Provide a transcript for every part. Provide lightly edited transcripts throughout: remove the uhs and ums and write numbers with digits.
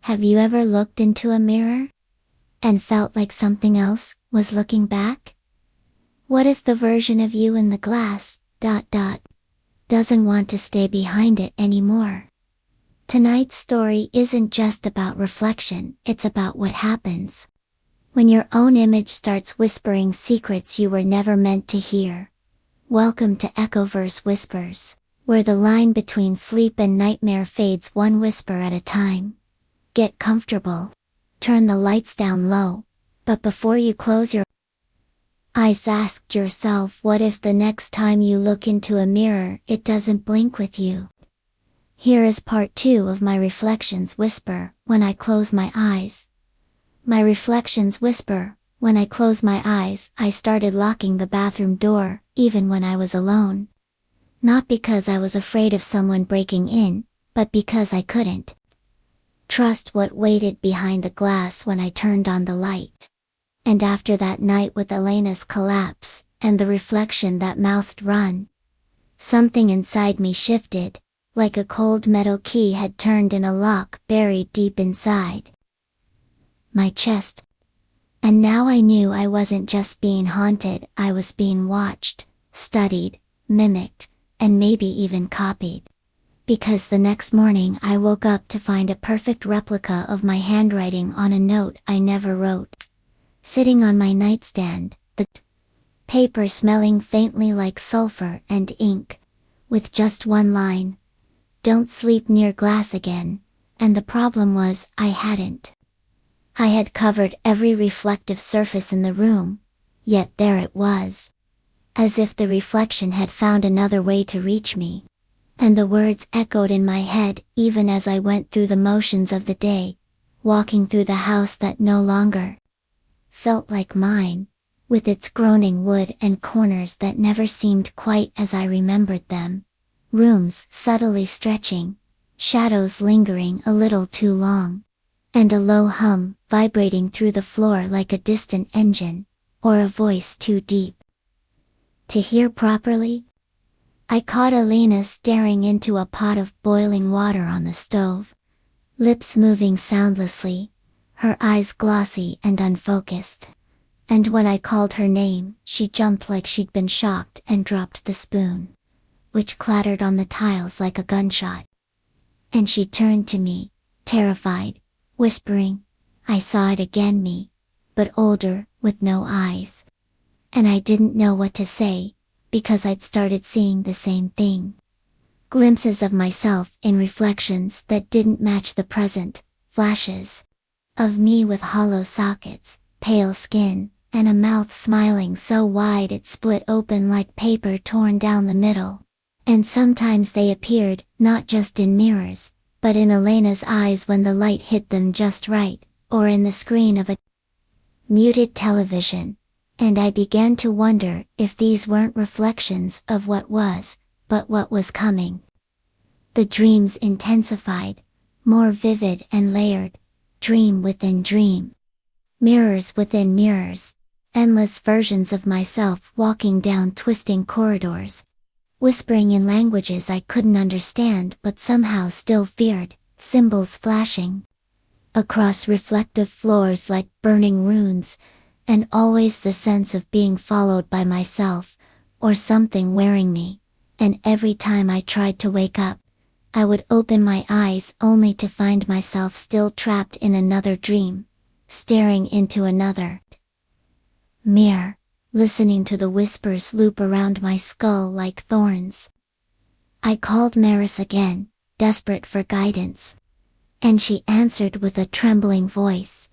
Have you ever looked into a mirror and felt like something else was looking back? What if the version of you in the glass, doesn't want to stay behind it anymore? Tonight's story isn't just about reflection, it's about what happens when your own image starts whispering secrets you were never meant to hear. Welcome to EchoVerse Whispers, where the line between sleep and nightmare fades one whisper at a time. Get comfortable. Turn the lights down low. But before you close your eyes, ask yourself, what if the next time you look into a mirror, it doesn't blink with you? Here is part 2 of my reflections whisper, when I close my eyes. My reflections whisper, when I close my eyes. I started locking the bathroom door, even when I was alone. Not because I was afraid of someone breaking in, but because I couldn't trust what waited behind the glass when I turned on the light. And after that night with Elena's collapse, and the reflection that mouthed run, something inside me shifted, like a cold metal key had turned in a lock buried deep inside my chest. And now I knew I wasn't just being haunted, I was being watched, studied, mimicked, and maybe even copied. Because the next morning I woke up to find a perfect replica of my handwriting on a note I never wrote, sitting on my nightstand, the paper smelling faintly like sulfur and ink, with just one line: "Don't sleep near glass again." And the problem was, I hadn't. I had covered every reflective surface in the room, yet there it was. As if the reflection had found another way to reach me. And the words echoed in my head even as I went through the motions of the day, walking through the house that no longer felt like mine, with its groaning wood and corners that never seemed quite as I remembered them. Rooms subtly stretching, shadows lingering a little too long, and a low hum vibrating through the floor like a distant engine, or a voice too deep to hear properly. I caught Elena staring into a pot of boiling water on the stove, lips moving soundlessly, her eyes glossy and unfocused. And when I called her name, she jumped like she'd been shocked and dropped the spoon, which clattered on the tiles like a gunshot. And she turned to me, terrified, whispering, "I saw it again, me, but older, with no eyes." And I didn't know what to say, because I'd started seeing the same thing. Glimpses of myself in reflections that didn't match the present, flashes of me with hollow sockets, pale skin, and a mouth smiling so wide it split open like paper torn down the middle. And sometimes they appeared, not just in mirrors, but in Elena's eyes when the light hit them just right, or in the screen of a muted television. And I began to wonder if these weren't reflections of what was, but what was coming. The dreams intensified, more vivid and layered, dream within dream. Mirrors within mirrors, endless versions of myself walking down twisting corridors, whispering in languages I couldn't understand but somehow still feared, symbols flashing across reflective floors like burning runes, and always the sense of being followed by myself, or something wearing me. And every time I tried to wake up, I would open my eyes only to find myself still trapped in another dream, staring into another mirror, listening to the whispers loop around my skull like thorns. I called Maris again, desperate for guidance. And she answered with a trembling voice,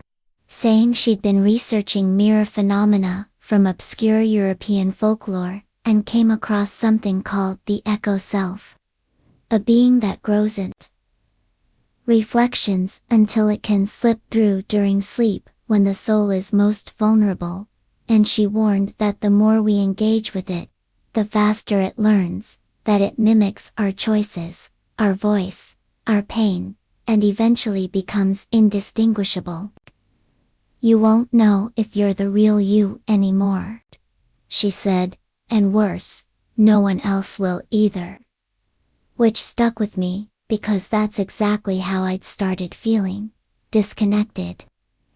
saying she'd been researching mirror phenomena from obscure European folklore, and came across something called the echo self. A being that grows in reflections until it can slip through during sleep, when the soul is most vulnerable, and she warned that the more we engage with it, the faster it learns, that it mimics our choices, our voice, our pain, and eventually becomes indistinguishable. "You won't know if you're the real you anymore," she said, "and worse, no one else will either." Which stuck with me, because that's exactly how I'd started feeling, disconnected,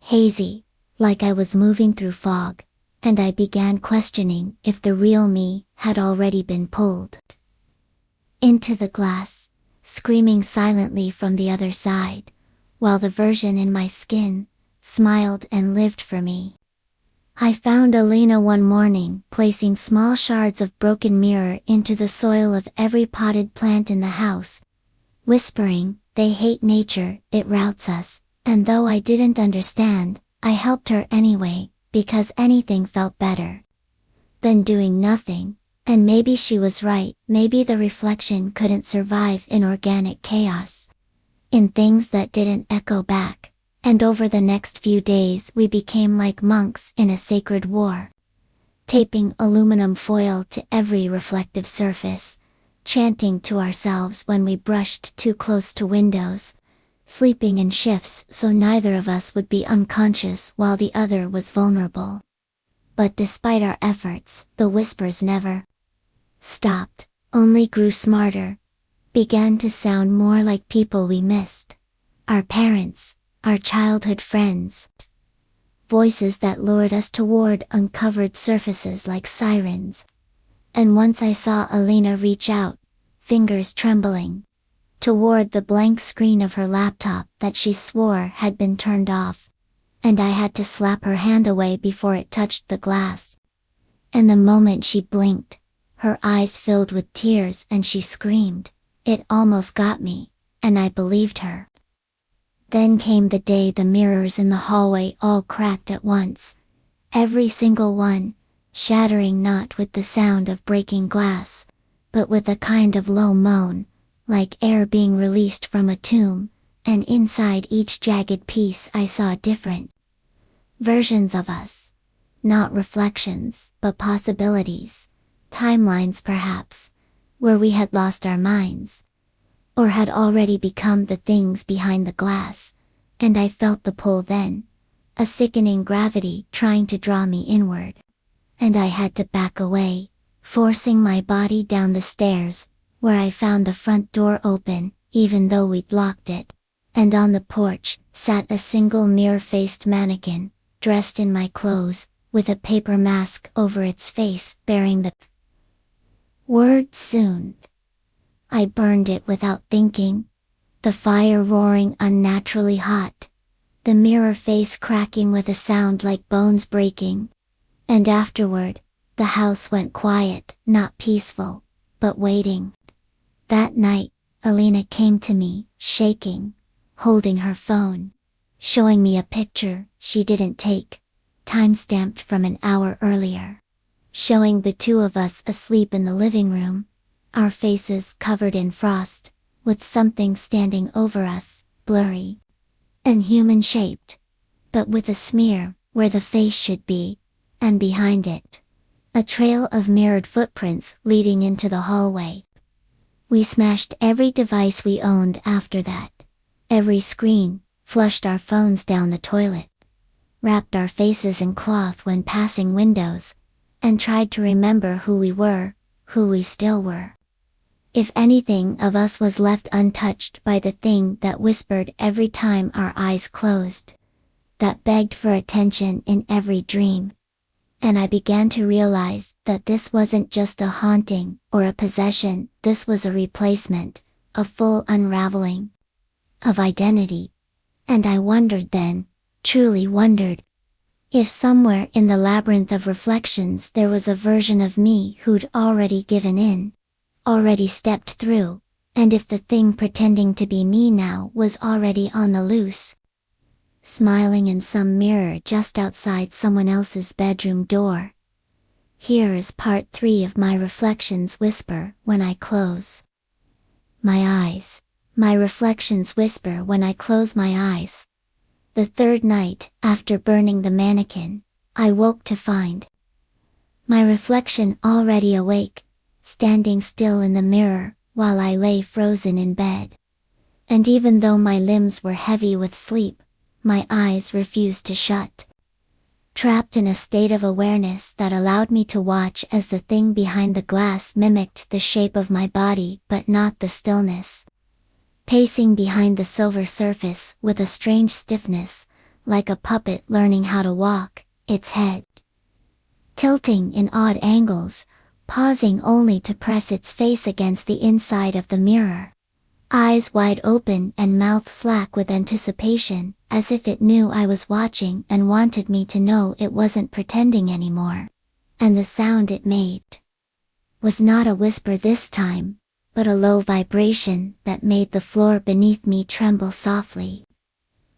hazy, like I was moving through fog, and I began questioning if the real me had already been pulled into the glass, screaming silently from the other side, while the version in my skin smiled and lived for me. I found Alina one morning placing small shards of broken mirror into the soil of every potted plant in the house, whispering, "They hate nature, it routs us," and though I didn't understand, I helped her anyway, because anything felt better than doing nothing. And maybe she was right, maybe the reflection couldn't survive in organic chaos, in things that didn't echo back. And over the next few days we became like monks in a sacred war, taping aluminum foil to every reflective surface, chanting to ourselves when we brushed too close to windows, sleeping in shifts so neither of us would be unconscious while the other was vulnerable. But despite our efforts, the whispers never stopped, only grew smarter, began to sound more like people we missed. Our parents, our childhood friends. Voices that lured us toward uncovered surfaces like sirens. And once I saw Alina reach out, fingers trembling, toward the blank screen of her laptop that she swore had been turned off, and I had to slap her hand away before it touched the glass. And the moment she blinked, her eyes filled with tears and she screamed, "It almost got me," and I believed her. Then came the day the mirrors in the hallway all cracked at once, every single one, shattering not with the sound of breaking glass, but with a kind of low moan, like air being released from a tomb, and inside each jagged piece I saw different versions of us. Not reflections, but possibilities. Timelines perhaps, where we had lost our minds, or had already become the things behind the glass, and I felt the pull then, a sickening gravity trying to draw me inward. And I had to back away, forcing my body down the stairs, where I found the front door open, even though we'd locked it, and on the porch sat a single mirror-faced mannequin, dressed in my clothes, with a paper mask over its face bearing the word "soon." I burned it without thinking, the fire roaring unnaturally hot, the mirror face cracking with a sound like bones breaking. And afterward, the house went quiet, not peaceful, but waiting. That night, Alina came to me, shaking, holding her phone, showing me a picture she didn't take, time-stamped from an hour earlier, showing the two of us asleep in the living room, our faces covered in frost, with something standing over us, blurry and human-shaped, but with a smear where the face should be, and behind it, a trail of mirrored footprints leading into the hallway. We smashed every device we owned after that, every screen, flushed our phones down the toilet, wrapped our faces in cloth when passing windows, and tried to remember who we were, who we still were. If anything of us was left untouched by the thing that whispered every time our eyes closed, that begged for attention in every dream. And I began to realize that this wasn't just a haunting or a possession, this was a replacement, a full unraveling of identity. And I wondered then, truly wondered, if somewhere in the labyrinth of reflections there was a version of me who'd already given in, already stepped through, and if the thing pretending to be me now was already on the loose, smiling in some mirror just outside someone else's bedroom door. Here is part 3 of my reflections whisper when I close my eyes. My reflections whisper when I close my eyes. The third night, after burning the mannequin, I woke to find my reflection already awake, standing still in the mirror, while I lay frozen in bed. And even though my limbs were heavy with sleep, my eyes refused to shut. Trapped in a state of awareness that allowed me to watch as the thing behind the glass mimicked the shape of my body but not the stillness. pacing behind the silver surface with a strange stiffness, like a puppet learning how to walk, its head tilting in odd angles, pausing only to press its face against the inside of the mirror. Eyes wide open and mouth slack with anticipation, as if it knew I was watching and wanted me to know it wasn't pretending anymore. And the sound it made was not a whisper this time, but a low vibration that made the floor beneath me tremble softly.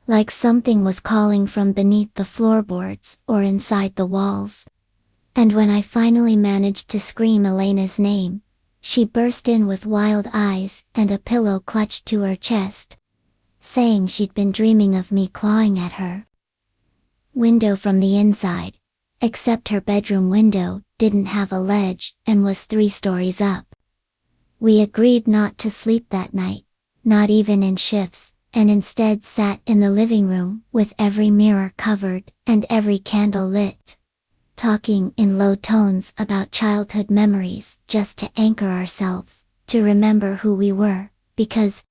Like something was calling from beneath the floorboards or inside the walls. And when I finally managed to scream Elena's name, she burst in with wild eyes and a pillow clutched to her chest, saying she'd been dreaming of me clawing at her window from the inside, except her bedroom window didn't have a ledge and was 3 stories up. We agreed not to sleep that night, not even in shifts, and instead sat in the living room with every mirror covered and every candle lit, talking in low tones about childhood memories just to anchor ourselves, to remember who we were, because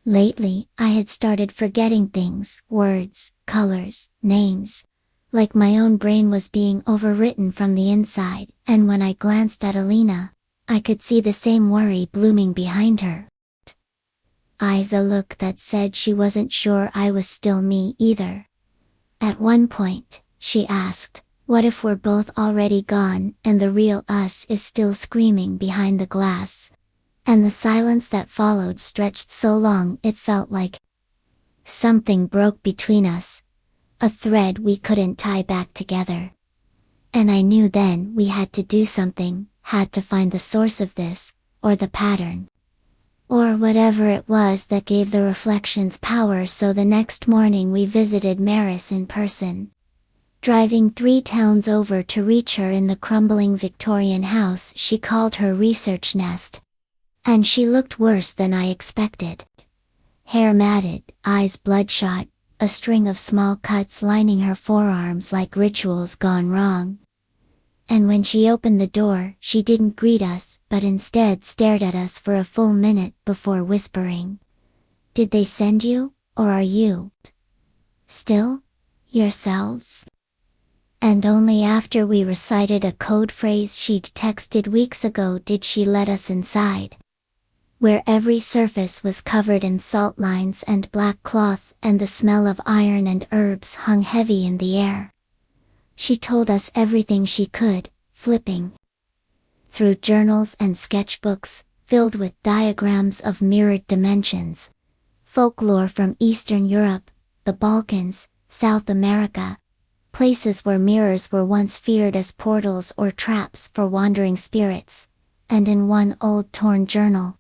lately I had started forgetting things, words, colors, names, like my own brain was being overwritten from the inside, and when I glanced at Elena, I could see the same worry blooming behind her eyes, a look that said she wasn't sure I was still me either. At one point, she asked, "What if we're both already gone and the real us is still screaming behind the glass?" And the silence that followed stretched so long it felt like something broke between us, a thread we couldn't tie back together. And I knew then we had to do something, had to find the source of this, or the pattern, or whatever it was that gave the reflections power. So the next morning we visited Maris in person, driving 3 towns over to reach her in the crumbling Victorian house she called her research nest. And she looked worse than I expected. Hair matted, eyes bloodshot, a string of small cuts lining her forearms like rituals gone wrong. And when she opened the door, she didn't greet us, but instead stared at us for a full minute before whispering, "Did they send you, or are you still yourselves?" And only after we recited a code phrase she'd texted weeks ago did she let us inside, where every surface was covered in salt lines and black cloth and the smell of iron and herbs hung heavy in the air. She told us everything she could, flipping through journals and sketchbooks, filled with diagrams of mirrored dimensions, folklore from Eastern Europe, the Balkans, South America, places where mirrors were once feared as portals or traps for wandering spirits. And in one old torn journal,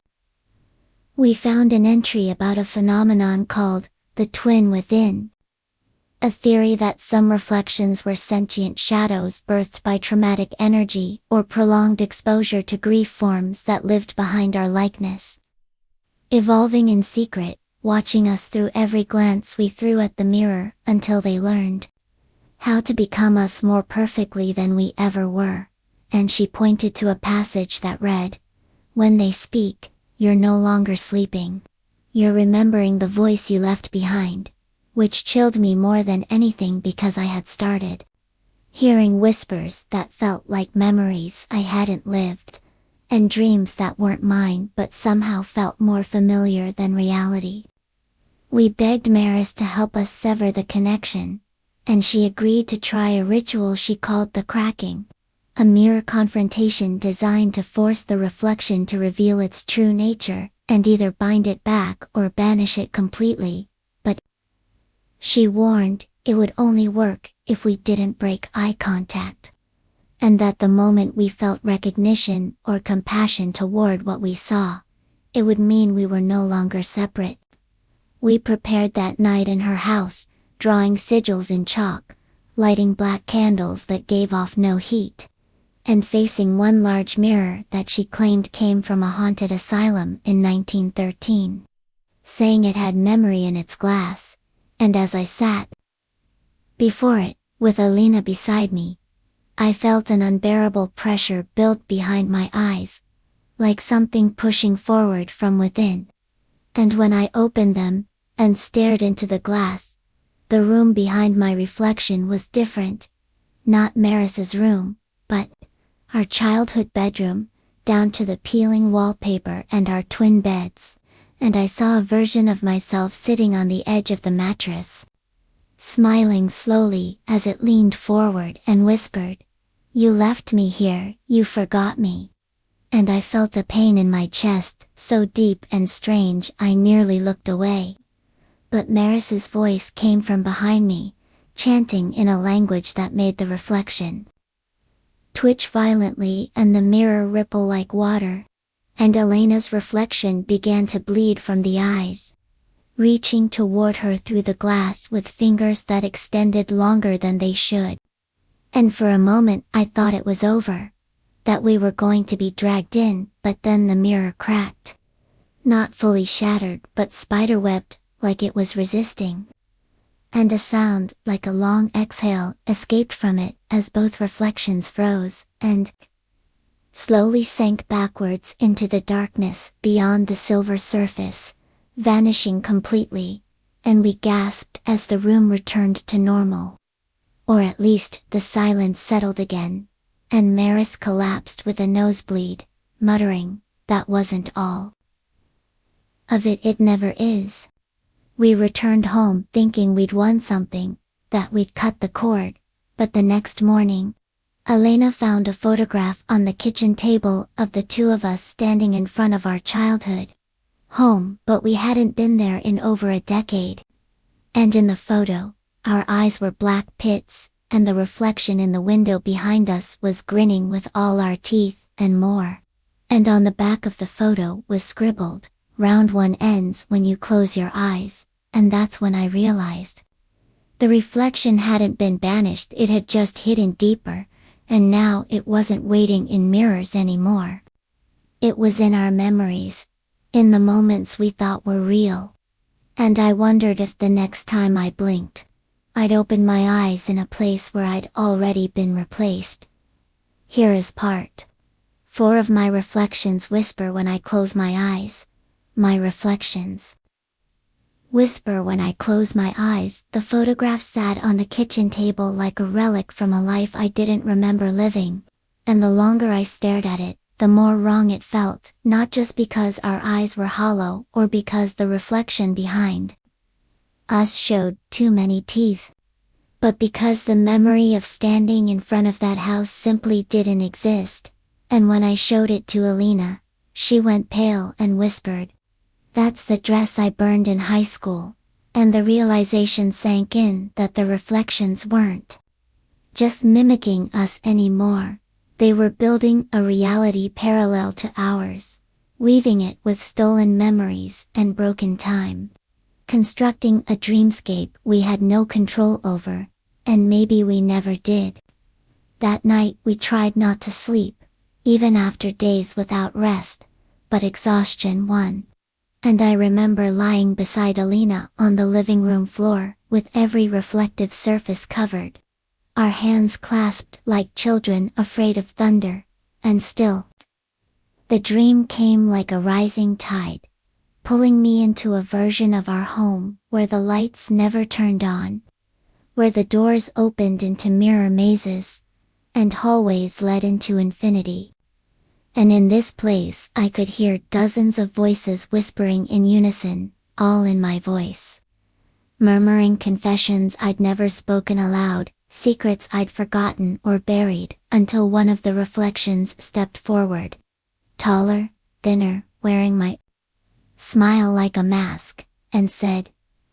we found an entry about a phenomenon called the twin within, a theory that some reflections were sentient shadows birthed by traumatic energy or prolonged exposure to grief forms that lived behind our likeness, evolving in secret, watching us through every glance we threw at the mirror until they learned how to become us more perfectly than we ever were. And she pointed to a passage that read, "When they speak, you're no longer sleeping. You're remembering the voice you left behind," which chilled me more than anything because I had started hearing whispers that felt like memories I hadn't lived, and dreams that weren't mine but somehow felt more familiar than reality. We begged Maris to help us sever the connection, and she agreed to try a ritual she called the cracking, a mirror confrontation designed to force the reflection to reveal its true nature, and either bind it back or banish it completely. But she warned, it would only work if we didn't break eye contact, and that the moment we felt recognition or compassion toward what we saw, it would mean we were no longer separate. We prepared that night in her house, drawing sigils in chalk, lighting black candles that gave off no heat, and facing one large mirror that she claimed came from a haunted asylum in 1913, saying it had memory in its glass. And as I sat before it, with Elena beside me, I felt an unbearable pressure build behind my eyes, like something pushing forward from within, And when I opened them, and stared into the glass, the room behind my reflection was different. Not Maris's room, but our childhood bedroom, down to the peeling wallpaper and our twin beds, and I saw a version of myself sitting on the edge of the mattress, smiling slowly as it leaned forward and whispered, "You left me here, you forgot me." And I felt a pain in my chest, so deep and strange I nearly looked away. But Maris's voice came from behind me, chanting in a language that made the reflection twitch violently and the mirror ripple like water. And Elena's reflection began to bleed from the eyes, reaching toward her through the glass with fingers that extended longer than they should. And for a moment I thought it was over, that we were going to be dragged in, but then the mirror cracked. Not fully shattered, but spiderwebbed, like it was resisting. And a sound, like a long exhale, escaped from it as both reflections froze, and slowly sank backwards into the darkness beyond the silver surface, vanishing completely, and we gasped as the room returned to normal. Or at least the silence settled again, and Maris collapsed with a nosebleed, muttering, "That wasn't all of it, it never is." We returned home thinking we'd won something, that we'd cut the cord, but the next morning, Elena found a photograph on the kitchen table of the two of us standing in front of our childhood home, but we hadn't been there in over a decade. And in the photo, our eyes were black pits, and the reflection in the window behind us was grinning with all our teeth, and more. And on the back of the photo was scribbled, "Round one ends when you close your eyes," and that's when I realized. The reflection hadn't been banished, it had just hidden deeper, and now it wasn't waiting in mirrors anymore. It was in our memories, in the moments we thought were real. And I wondered if the next time I blinked, I'd open my eyes in a place where I'd already been replaced. Here is part 4 of my reflections whisper when I close my eyes. My reflections whisper when I close my eyes. The photograph sat on the kitchen table like a relic from a life I didn't remember living, and the longer I stared at it, the more wrong it felt, not just because our eyes were hollow or because the reflection behind us showed too many teeth, but because the memory of standing in front of that house simply didn't exist. And when I showed it to Elena, she went pale and whispered, "That's the dress I burned in high school," and the realization sank in that the reflections weren't just mimicking us anymore. They were building a reality parallel to ours, weaving it with stolen memories and broken time, constructing a dreamscape we had no control over, and maybe we never did. That night we tried not to sleep, even after days without rest, but exhaustion won. And I remember lying beside Elena on the living room floor, with every reflective surface covered, our hands clasped like children afraid of thunder, and still, the dream came like a rising tide, pulling me into a version of our home where the lights never turned on, where the doors opened into mirror mazes, and hallways led into infinity. And in this place I could hear dozens of voices whispering in unison, all in my voice, murmuring confessions I'd never spoken aloud, secrets I'd forgotten or buried, until one of the reflections stepped forward, taller, thinner, wearing my smile like a mask, and said,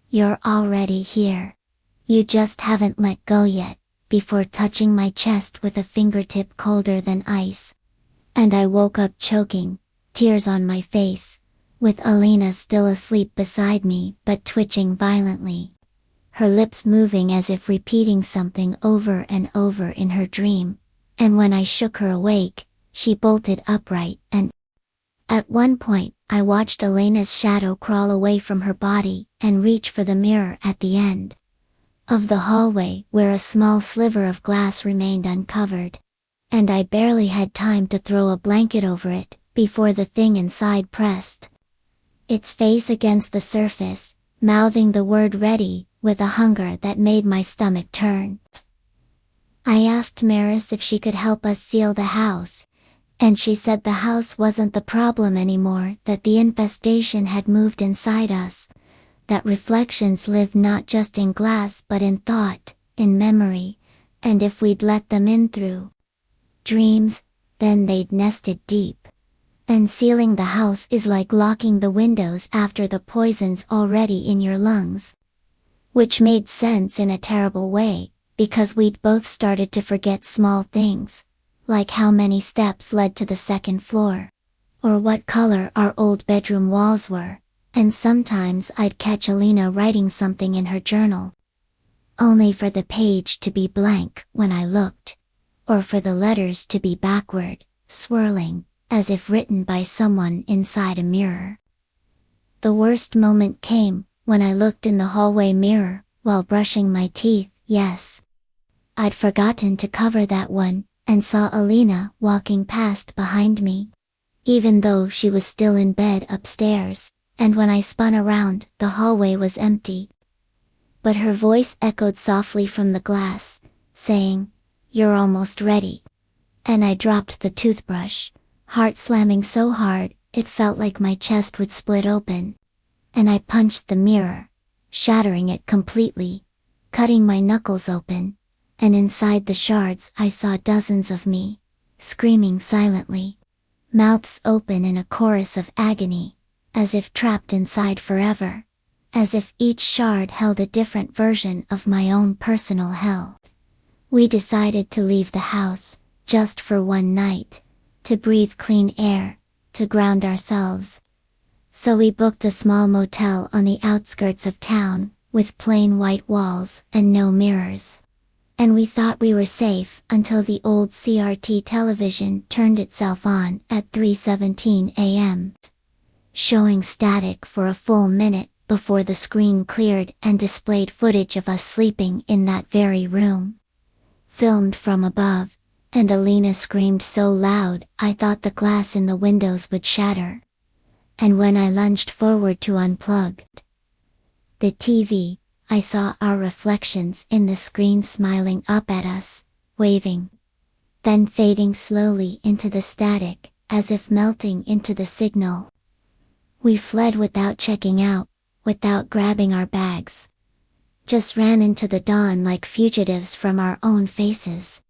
"You're already here. You just haven't let go yet," before touching my chest with a fingertip colder than ice. And I woke up choking, tears on my face, with Elena still asleep beside me but twitching violently, her lips moving as if repeating something over and over in her dream. And when I shook her awake, she bolted upright, and at one point I watched Elena's shadow crawl away from her body and reach for the mirror at the end of the hallway where a small sliver of glass remained uncovered. And I barely had time to throw a blanket over it, before the thing inside pressed its face against the surface, mouthing the word ready, with a hunger that made my stomach turn. I asked Maris if she could help us seal the house, and she said the house wasn't the problem anymore, that the infestation had moved inside us, that reflections live not just in glass but in thought, in memory, and if we'd let them in through dreams, then they'd nested deep. And sealing the house is like locking the windows after the poison's already in your lungs. Which made sense in a terrible way, because we'd both started to forget small things, like how many steps led to the second floor, or what color our old bedroom walls were, and sometimes I'd catch Alina writing something in her journal, only for the page to be blank when I looked, or for the letters to be backward, swirling, as if written by someone inside a mirror. The worst moment came when I looked in the hallway mirror while brushing my teeth. Yes, I'd forgotten to cover that one, and saw Alina walking past behind me, even though she was still in bed upstairs, and when I spun around, the hallway was empty. But her voice echoed softly from the glass, saying, "You're almost ready." And I dropped the toothbrush, heart slamming so hard, it felt like my chest would split open. And I punched the mirror, shattering it completely, cutting my knuckles open, and inside the shards I saw dozens of me, screaming silently, mouths open in a chorus of agony, as if trapped inside forever, as if each shard held a different version of my own personal hell. We decided to leave the house, just for one night, to breathe clean air, to ground ourselves. So we booked a small motel on the outskirts of town, with plain white walls and no mirrors. And we thought we were safe until the old CRT television turned itself on at 3:17 a.m., showing static for a full minute before the screen cleared and displayed footage of us sleeping in that very room, filmed from above, and Alina screamed so loud I thought the glass in the windows would shatter. And when I lunged forward to unplug the TV, I saw our reflections in the screen smiling up at us, waving, then fading slowly into the static, as if melting into the signal. We fled without checking out, without grabbing our bags. Just ran into the dawn like fugitives from our own faces,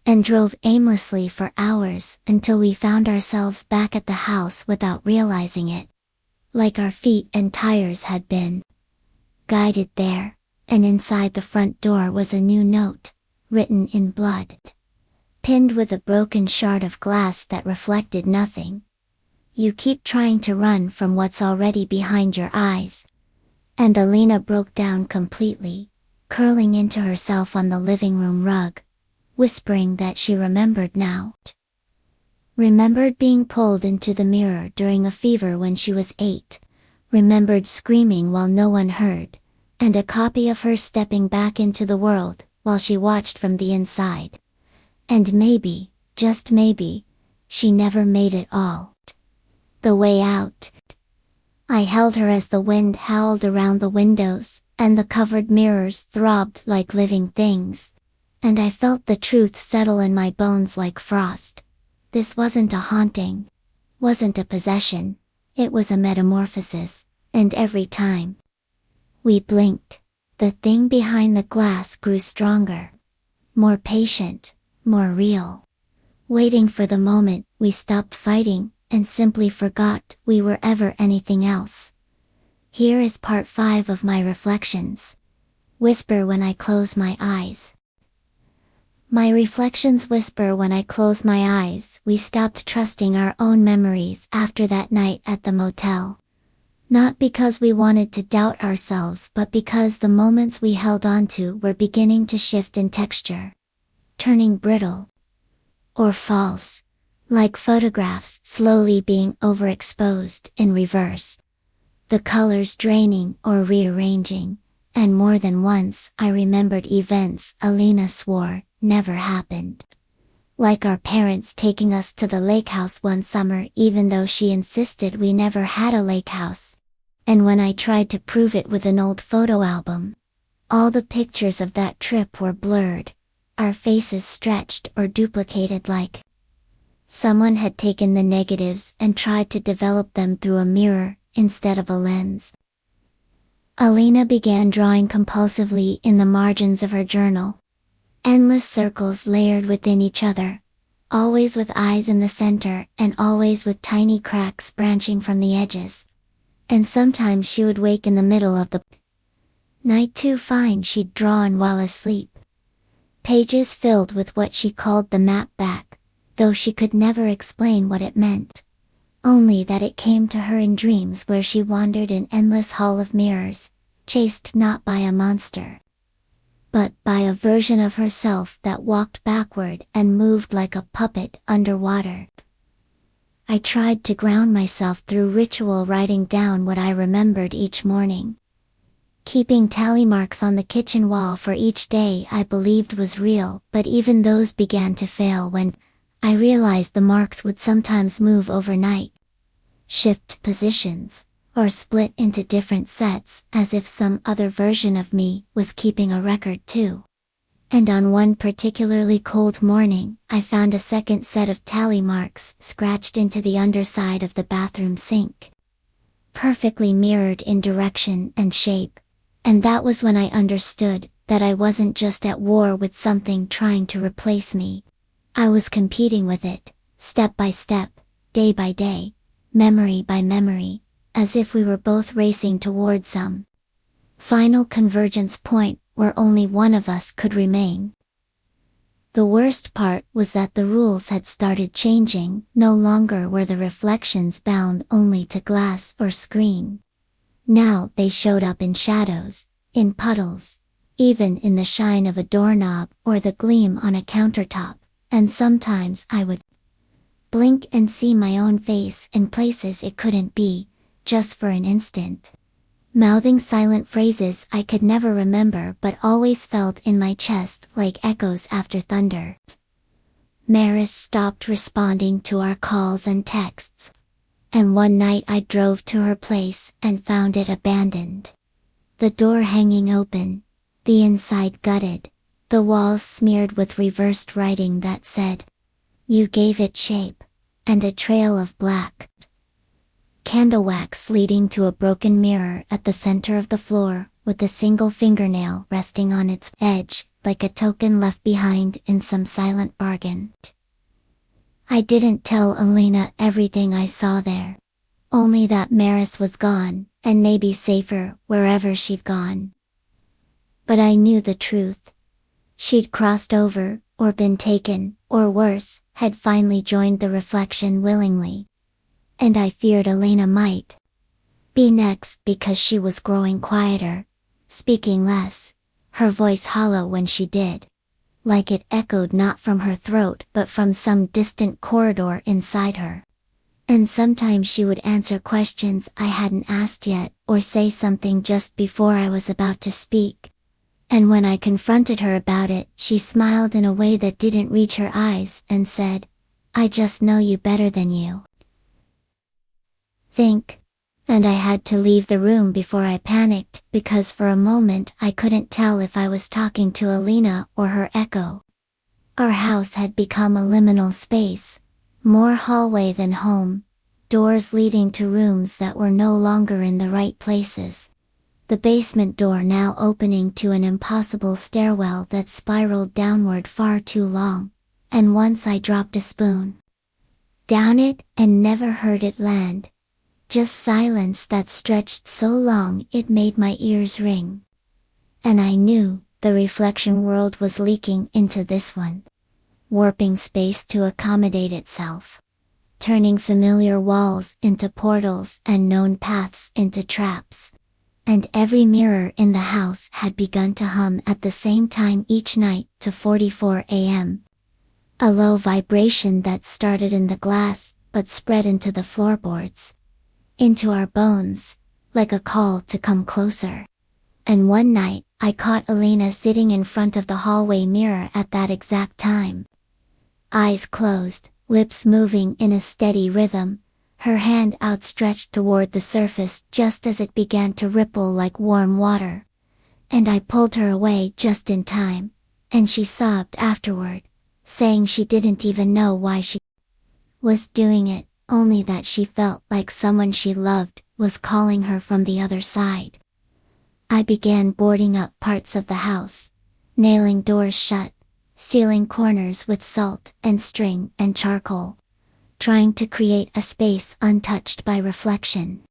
and drove aimlessly for hours until we found ourselves back at the house without realizing it. Like our feet and tires had been guided there, and inside the front door was a new note, written in blood, pinned with a broken shard of glass that reflected nothing. "You keep trying to run from what's already behind your eyes." And Alina broke down completely, curling into herself on the living room rug, whispering that she remembered now. Remembered being pulled into the mirror during a fever when she was 8, remembered screaming while no one heard, and a copy of her stepping back into the world while she watched from the inside. And maybe, just maybe, she never made it all the way out. I held her as the wind howled around the windows, and the covered mirrors throbbed like living things, and I felt the truth settle in my bones like frost. This wasn't a haunting, wasn't a possession, it was a metamorphosis, and every time we blinked, the thing behind the glass grew stronger, more patient, more real, waiting for the moment we stopped fighting and simply forgot we were ever anything else. Here is part 5 of my reflections. Whisper when I close my eyes. My reflections whisper when I close my eyes. We stopped trusting our own memories after that night at the motel. Not because we wanted to doubt ourselves, but because the moments we held onto were beginning to shift in texture, turning brittle or false, like photographs slowly being overexposed in reverse, the colors draining or rearranging, and more than once I remembered events Alina swore never happened. Like our parents taking us to the lake house one summer even though she insisted we never had a lake house, And when I tried to prove it with an old photo album, all the pictures of that trip were blurred, our faces stretched or duplicated like someone had taken the negatives and tried to develop them through a mirror instead of a lens. Alina began drawing compulsively in the margins of her journal. Endless circles layered within each other, always with eyes in the center and always with tiny cracks branching from the edges. And sometimes she would wake in the middle of the night to find she'd drawn while asleep. Pages filled with what she called the map back, though she could never explain what it meant. Only that it came to her in dreams where she wandered in endless hall of mirrors, chased not by a monster, but by a version of herself that walked backward and moved like a puppet underwater. I tried to ground myself through ritual, writing down what I remembered each morning, keeping tally marks on the kitchen wall for each day I believed was real, but even those began to fail when I realized the marks would sometimes move overnight, shift positions, or split into different sets, as if some other version of me was keeping a record too. And on one particularly cold morning, I found a second set of tally marks scratched into the underside of the bathroom sink, perfectly mirrored in direction and shape. And that was when I understood that I wasn't just at war with something trying to replace me. I was competing with it, step by step, day by day, memory by memory, as if we were both racing towards some final convergence point where only one of us could remain. The worst part was that the rules had started changing. No longer were the reflections bound only to glass or screen. Now they showed up in shadows, in puddles, even in the shine of a doorknob or the gleam on a countertop. And sometimes I would blink and see my own face in places it couldn't be, just for an instant, mouthing silent phrases I could never remember but always felt in my chest like echoes after thunder. Maris stopped responding to our calls and texts, and one night I drove to her place and found it abandoned. The door hanging open, the inside gutted, the walls smeared with reversed writing that said, "You gave it shape," and a trail of black candle wax leading to a broken mirror at the center of the floor, with a single fingernail resting on its edge, like a token left behind in some silent bargain. I didn't tell Alina everything I saw there, only that Maris was gone, and maybe safer wherever she'd gone. But I knew the truth. She'd crossed over, or been taken, or worse, had finally joined the reflection willingly. And I feared Alina might be next because she was growing quieter, speaking less, her voice hollow when she did, like it echoed not from her throat but from some distant corridor inside her. And sometimes she would answer questions I hadn't asked yet, or say something just before I was about to speak. And when I confronted her about it, she smiled in a way that didn't reach her eyes and said, "I just know you better than you think." And I had to leave the room before I panicked, because for a moment I couldn't tell if I was talking to Alina or her echo. Our house had become a liminal space, more hallway than home, doors leading to rooms that were no longer in the right places. The basement door now opening to an impossible stairwell that spiraled downward far too long, and once I dropped a spoon down it and never heard it land. Just silence that stretched so long it made my ears ring. And I knew the reflection world was leaking into this one, warping space to accommodate itself, turning familiar walls into portals and known paths into traps. And every mirror in the house had begun to hum at the same time each night to 44 a.m. A low vibration that started in the glass, but spread into the floorboards, into our bones, like a call to come closer. And one night, I caught Alina sitting in front of the hallway mirror at that exact time. Eyes closed, lips moving in a steady rhythm, her hand outstretched toward the surface just as it began to ripple like warm water. And I pulled her away just in time, and she sobbed afterward, saying she didn't even know why she was doing it, only that she felt like someone she loved was calling her from the other side. I began boarding up parts of the house, nailing doors shut, sealing corners with salt and string and charcoal, trying to create a space untouched by reflection.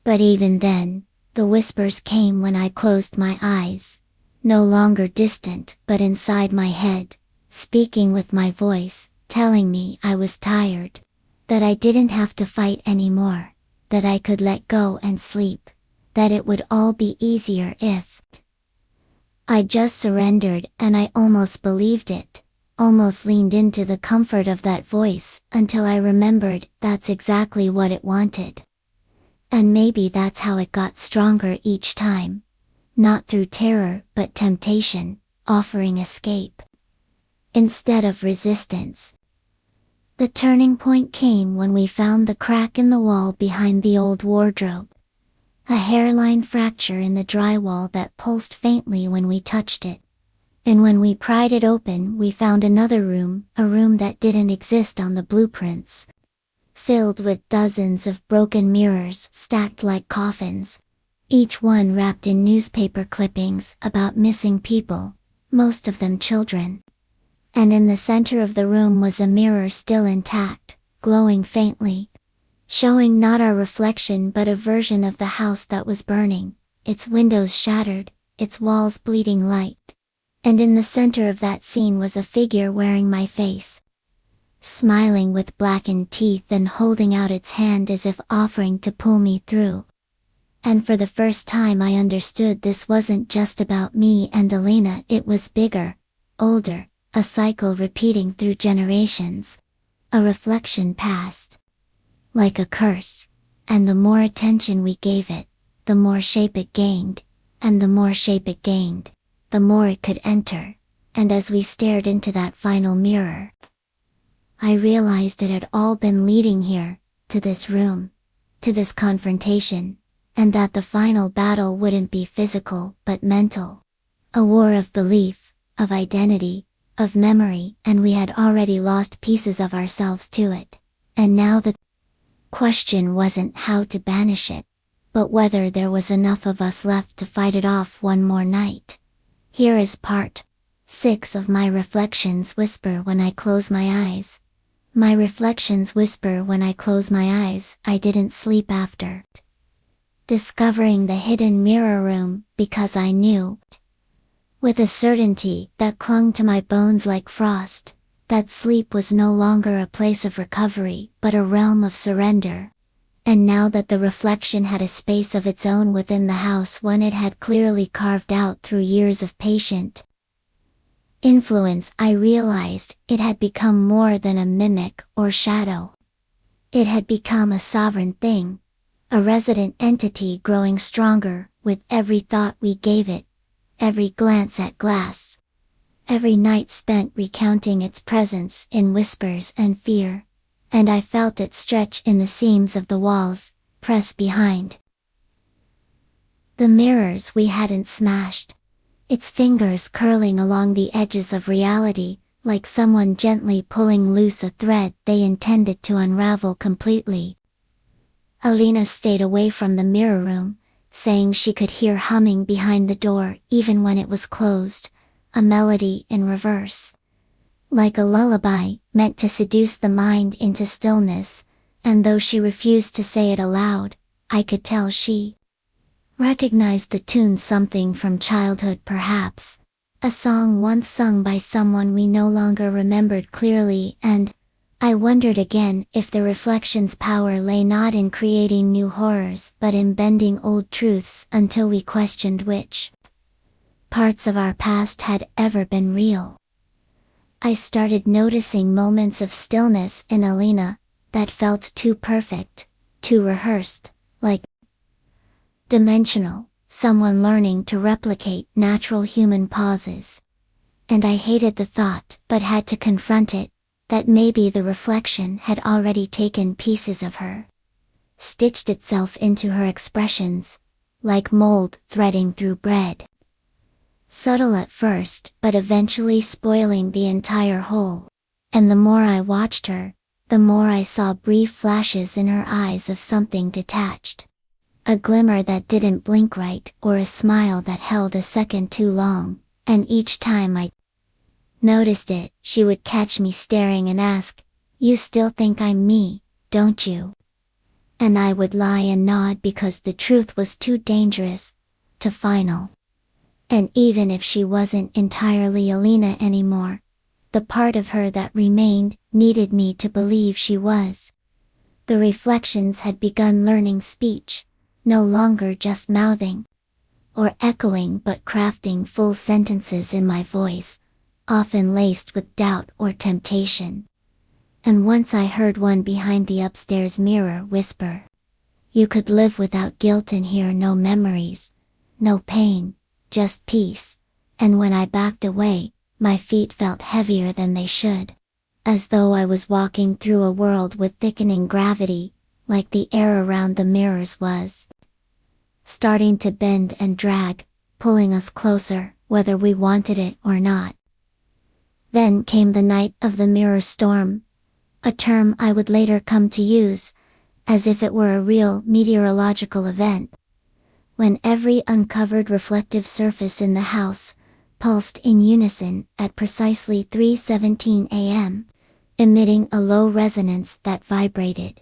But even then, the whispers came when I closed my eyes, no longer distant but inside my head, speaking with my voice, telling me I was tired, that I didn't have to fight anymore, that I could let go and sleep, that it would all be easier if I just surrendered. And I almost believed it, almost leaned into the comfort of that voice, until I remembered that's exactly what it wanted. And maybe that's how it got stronger each time. Not through terror but temptation, offering escape instead of resistance. The turning point came when we found the crack in the wall behind the old wardrobe. A hairline fracture in the drywall that pulsed faintly when we touched it. And when we pried it open, we found another room, a room that didn't exist on the blueprints, filled with dozens of broken mirrors stacked like coffins, each one wrapped in newspaper clippings about missing people, most of them children. And in the center of the room was a mirror still intact, glowing faintly, showing not our reflection but a version of the house that was burning, its windows shattered, its walls bleeding light. And in the center of that scene was a figure wearing my face, smiling with blackened teeth and holding out its hand as if offering to pull me through. And for the first time I understood this wasn't just about me and Elena, it was bigger, older, a cycle repeating through generations, a reflection passed like a curse, and the more attention we gave it, the more shape it gained, and the more shape it gained, the more it could enter. And as we stared into that final mirror, I realized it had all been leading here, to this room, to this confrontation, and that the final battle wouldn't be physical but mental. A war of belief, of identity, of memory, and we had already lost pieces of ourselves to it. And now the question wasn't how to banish it, but whether there was enough of us left to fight it off one more night. Here is part 6 of my reflections whisper when I close my eyes. My reflections whisper when I close my eyes. I didn't sleep after discovering the hidden mirror room, because I knew, with a certainty that clung to my bones like frost, that sleep was no longer a place of recovery but a realm of surrender. And now that the reflection had a space of its own within the house, one it had clearly carved out through years of patient influence, I realized it had become more than a mimic or shadow. It had become a sovereign thing, a resident entity growing stronger with every thought we gave it, every glance at glass, every night spent recounting its presence in whispers and fear. And I felt it stretch in the seams of the walls, press behind the mirrors we hadn't smashed, its fingers curling along the edges of reality, like someone gently pulling loose a thread they intended to unravel completely. Alina stayed away from the mirror room, saying she could hear humming behind the door even when it was closed, a melody in reverse, like a lullaby meant to seduce the mind into stillness. And though she refused to say it aloud, I could tell she recognized the tune, something from childhood perhaps, a song once sung by someone we no longer remembered clearly. And I wondered again if the reflection's power lay not in creating new horrors but in bending old truths until we questioned which parts of our past had ever been real. I started noticing moments of stillness in Alina that felt too perfect, too rehearsed, like dimensional, someone learning to replicate natural human pauses. And I hated the thought, but had to confront it, that maybe the reflection had already taken pieces of her. stitched itself into her expressions, like mold threading through bread. Subtle at first, but eventually spoiling the entire whole. And the more I watched her, the more I saw brief flashes in her eyes of something detached. A glimmer that didn't blink right, or a smile that held a second too long, and each time I noticed it, she would catch me staring and ask, "You still think I'm me, don't you?" And I would lie and nod because the truth was too dangerous to final. And even if she wasn't entirely Alina anymore, the part of her that remained needed me to believe she was. The reflections had begun learning speech, no longer just mouthing or echoing but crafting full sentences in my voice, often laced with doubt or temptation. And once I heard one behind the upstairs mirror whisper, "You could live without guilt and hear no memories, no pain, just peace." And when I backed away, my feet felt heavier than they should, as though I was walking through a world with thickening gravity, like the air around the mirrors was starting to bend and drag, pulling us closer, whether we wanted it or not. Then came the night of the mirror storm, a term I would later come to use, as if it were a real meteorological event, when every uncovered reflective surface in the house pulsed in unison at precisely 3:17 a.m., emitting a low resonance that vibrated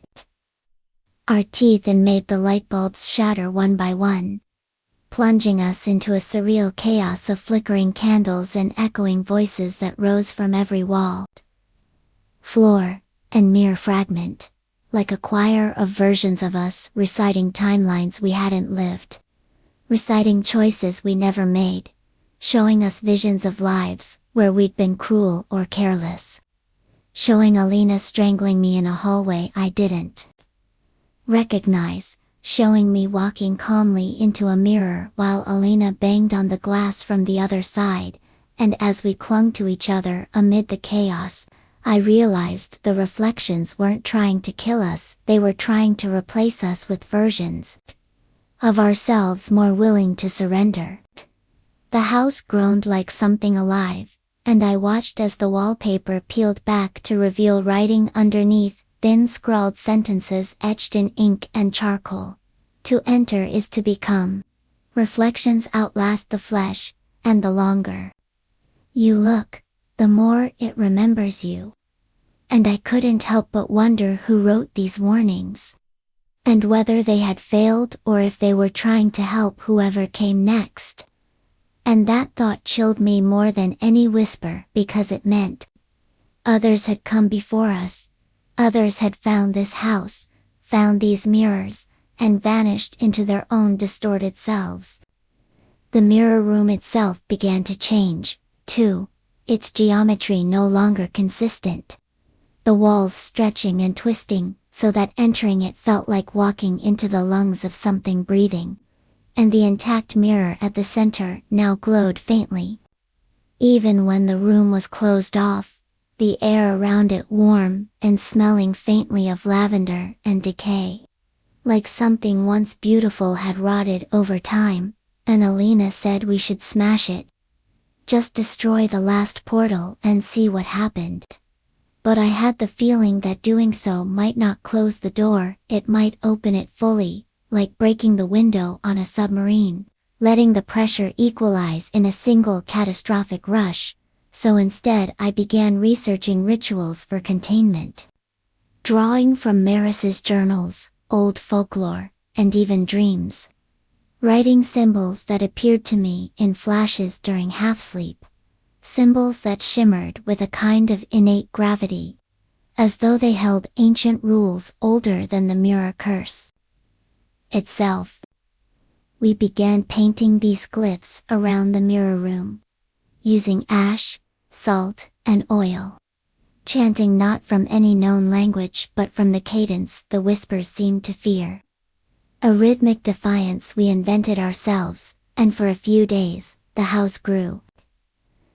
our teeth and made the light bulbs shatter one by one, plunging us into a surreal chaos of flickering candles and echoing voices that rose from every wall, floor, and mere fragment, like a choir of versions of us reciting timelines we hadn't lived, reciting choices we never made, showing us visions of lives where we'd been cruel or careless, showing Alina strangling me in a hallway I didn't recognize, showing me walking calmly into a mirror while Alina banged on the glass from the other side, and as we clung to each other amid the chaos, I realized the reflections weren't trying to kill us, they were trying to replace us with versions of ourselves more willing to surrender. The house groaned like something alive, and I watched as the wallpaper peeled back to reveal writing underneath, thin scrawled sentences etched in ink and charcoal. "To enter is to become. Reflections outlast the flesh, and the longer you look, the more it remembers you." And I couldn't help but wonder who wrote these warnings, and whether they had failed or if they were trying to help whoever came next. And that thought chilled me more than any whisper, because it meant others had come before us. Others had found this house, found these mirrors, and vanished into their own distorted selves. The mirror room itself began to change, too, its geometry no longer consistent. The walls stretching and twisting, so that entering it felt like walking into the lungs of something breathing. And the intact mirror at the center now glowed faintly. Even when the room was closed off, the air around it warm and smelling faintly of lavender and decay. Like something once beautiful had rotted over time, and Alina said we should smash it. Just destroy the last portal and see what happened. But I had the feeling that doing so might not close the door, it might open it fully, like breaking the window on a submarine, letting the pressure equalize in a single catastrophic rush. So instead I began researching rituals for containment. Drawing from Maris's journals, old folklore, and even dreams. Writing symbols that appeared to me in flashes during half-sleep. Symbols that shimmered with a kind of innate gravity, as though they held ancient rules older than the mirror curse itself. We began painting these glyphs around the mirror room, using ash, salt, and oil. Chanting not from any known language but from the cadence the whispers seemed to fear. A rhythmic defiance we invented ourselves, and for a few days, the house grew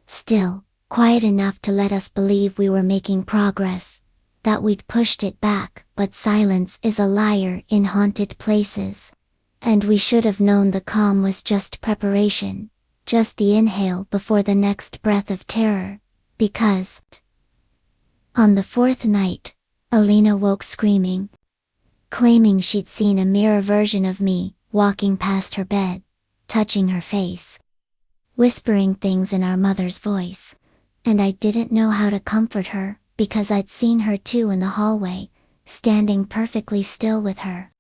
still, quiet enough to let us believe we were making progress, that we'd pushed it back, but silence is a liar in haunted places. And we should have known the calm was just preparation, just the inhale before the next breath of terror, because on the fourth night, Alina woke screaming, claiming she'd seen a mirror version of me, walking past her bed, touching her face, whispering things in our mother's voice. And I didn't know how to comfort her, because I'd seen her too in the hallway, standing perfectly still with her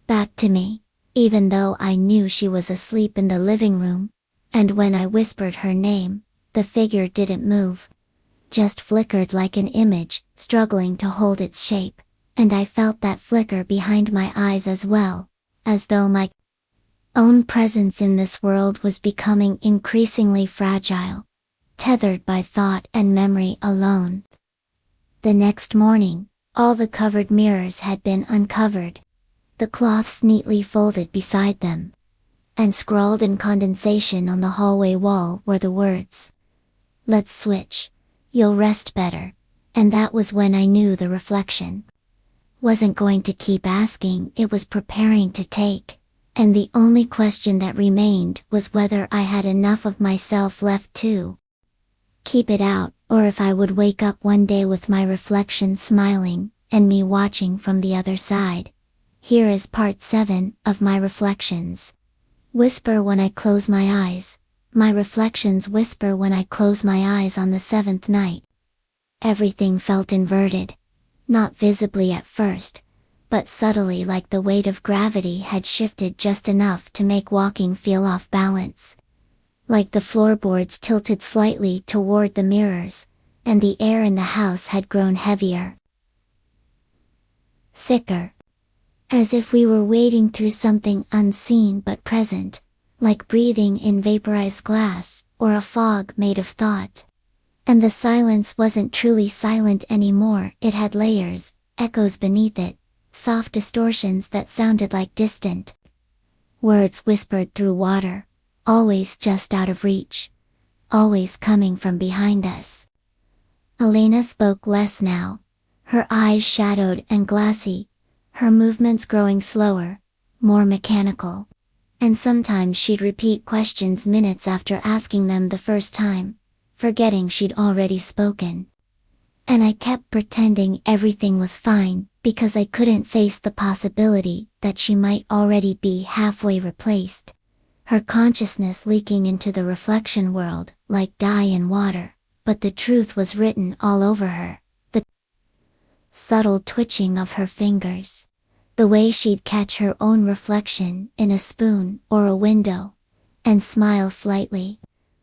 back to me, even though I knew she was asleep in the living room. And when I whispered her name, the figure didn't move, just flickered like an image, struggling to hold its shape, and I felt that flicker behind my eyes as well, as though my own presence in this world was becoming increasingly fragile, tethered by thought and memory alone. The next morning, all the covered mirrors had been uncovered, the cloths neatly folded beside them, and scrawled in condensation on the hallway wall were the words, "Let's switch, you'll rest better." And that was when I knew the reflection wasn't going to keep asking, it was preparing to take, and the only question that remained was whether I had enough of myself left to keep it out, or if I would wake up one day with my reflection smiling, and me watching from the other side. Here is part 7 of my reflections. Whisper when I close my eyes. My reflections whisper when I close my eyes on the 7th night. Everything felt inverted. Not visibly at first, but subtly, like the weight of gravity had shifted just enough to make walking feel off balance. Like the floorboards tilted slightly toward the mirrors, and the air in the house had grown heavier, thicker, as if we were wading through something unseen but present, like breathing in vaporized glass, or a fog made of thought. And the silence wasn't truly silent anymore, it had layers, echoes beneath it, soft distortions that sounded like distant words whispered through water, always just out of reach, always coming from behind us. Elena spoke less now, her eyes shadowed and glassy, her movements growing slower, more mechanical. And sometimes she'd repeat questions minutes after asking them the first time, forgetting she'd already spoken. And I kept pretending everything was fine, because I couldn't face the possibility that she might already be halfway replaced, her consciousness leaking into the reflection world like dye in water. But the truth was written all over her, the subtle twitching of her fingers, the way she'd catch her own reflection in a spoon or a window, and smile slightly,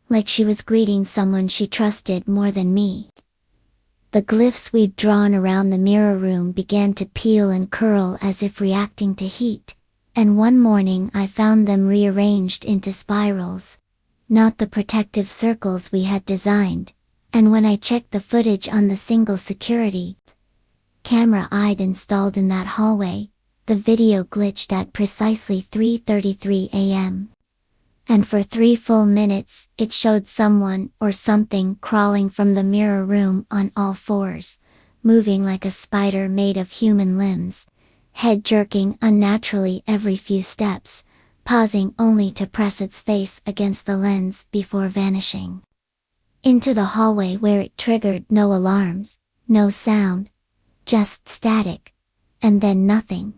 like she was greeting someone she trusted more than me. The glyphs we'd drawn around the mirror room began to peel and curl as if reacting to heat, and one morning I found them rearranged into spirals, not the protective circles we had designed. And when I checked the footage on the single security camera I'd installed in that hallway, the video glitched at precisely 3:33 a.m. And for 3 full minutes, it showed someone or something crawling from the mirror room on all fours, moving like a spider made of human limbs, head jerking unnaturally every few steps, pausing only to press its face against the lens before vanishing into the hallway where it triggered no alarms, no sound, just static, and then nothing.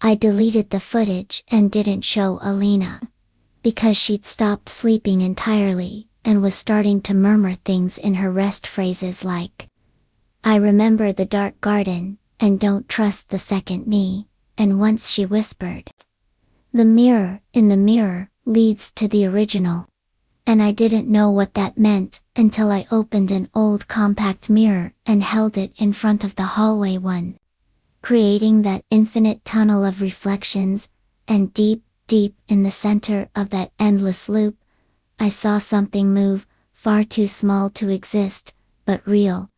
I deleted the footage and didn't show Alina, because she'd stopped sleeping entirely, and was starting to murmur things in her rest phrases like, "I remember the dark garden, and don't trust the second me," and once she whispered, "The mirror in the mirror leads to the original." And I didn't know what that meant until I opened an old compact mirror and held it in front of the hallway one, creating that infinite tunnel of reflections, and deep in the center of that endless loop, I saw something move, far too small to exist, but real,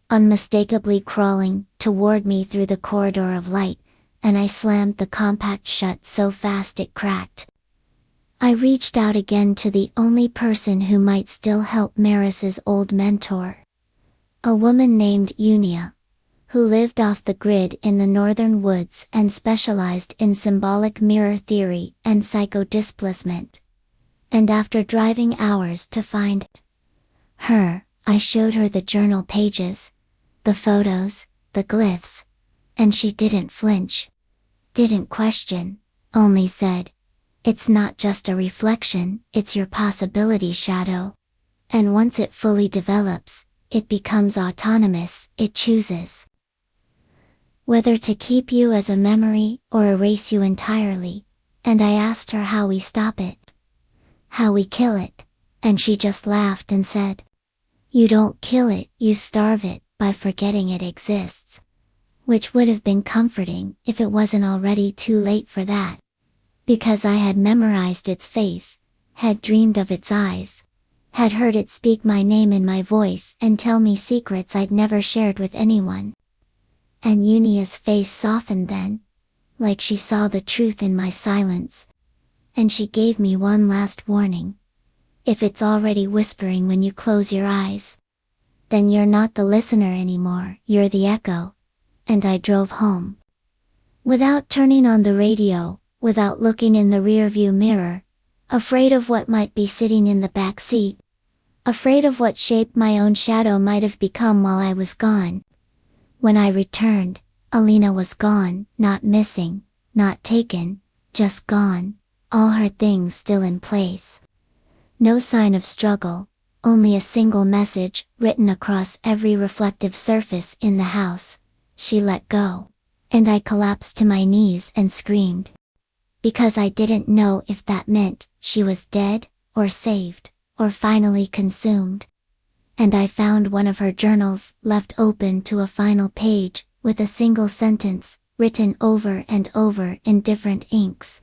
unmistakably crawling toward me through the corridor of light, and I slammed the compact shut so fast it cracked. I reached out again to the only person who might still help Maris's old mentor, a woman named Unia, who lived off the grid in the northern woods and specialized in symbolic mirror theory and psychodisplacement. And after driving hours to find her, I showed her the journal pages, the photos, the glyphs, and she didn't flinch, didn't question, only said, "It's not just a reflection, it's your possibility shadow. And once it fully develops, it becomes autonomous, it chooses whether to keep you as a memory or erase you entirely." And I asked her how we stop it, how we kill it, and she just laughed and said, "You don't kill it, you starve it, by forgetting it exists." Which would have been comforting if it wasn't already too late for that. Because I had memorized its face, had dreamed of its eyes, had heard it speak my name in my voice and tell me secrets I'd never shared with anyone. And Unia's face softened then, like she saw the truth in my silence. And she gave me one last warning. If it's already whispering when you close your eyes, then you're not the listener anymore, you're the echo. And I drove home. Without turning on the radio, without looking in the rearview mirror, afraid of what might be sitting in the back seat, afraid of what shape my own shadow might have become while I was gone. When I returned, Alina was gone, not missing, not taken, just gone, all her things still in place. No sign of struggle, only a single message written across every reflective surface in the house. She let go, and I collapsed to my knees and screamed. Because I didn't know if that meant she was dead, or saved, or finally consumed. And I found one of her journals left open to a final page, with a single sentence, written over and over in different inks.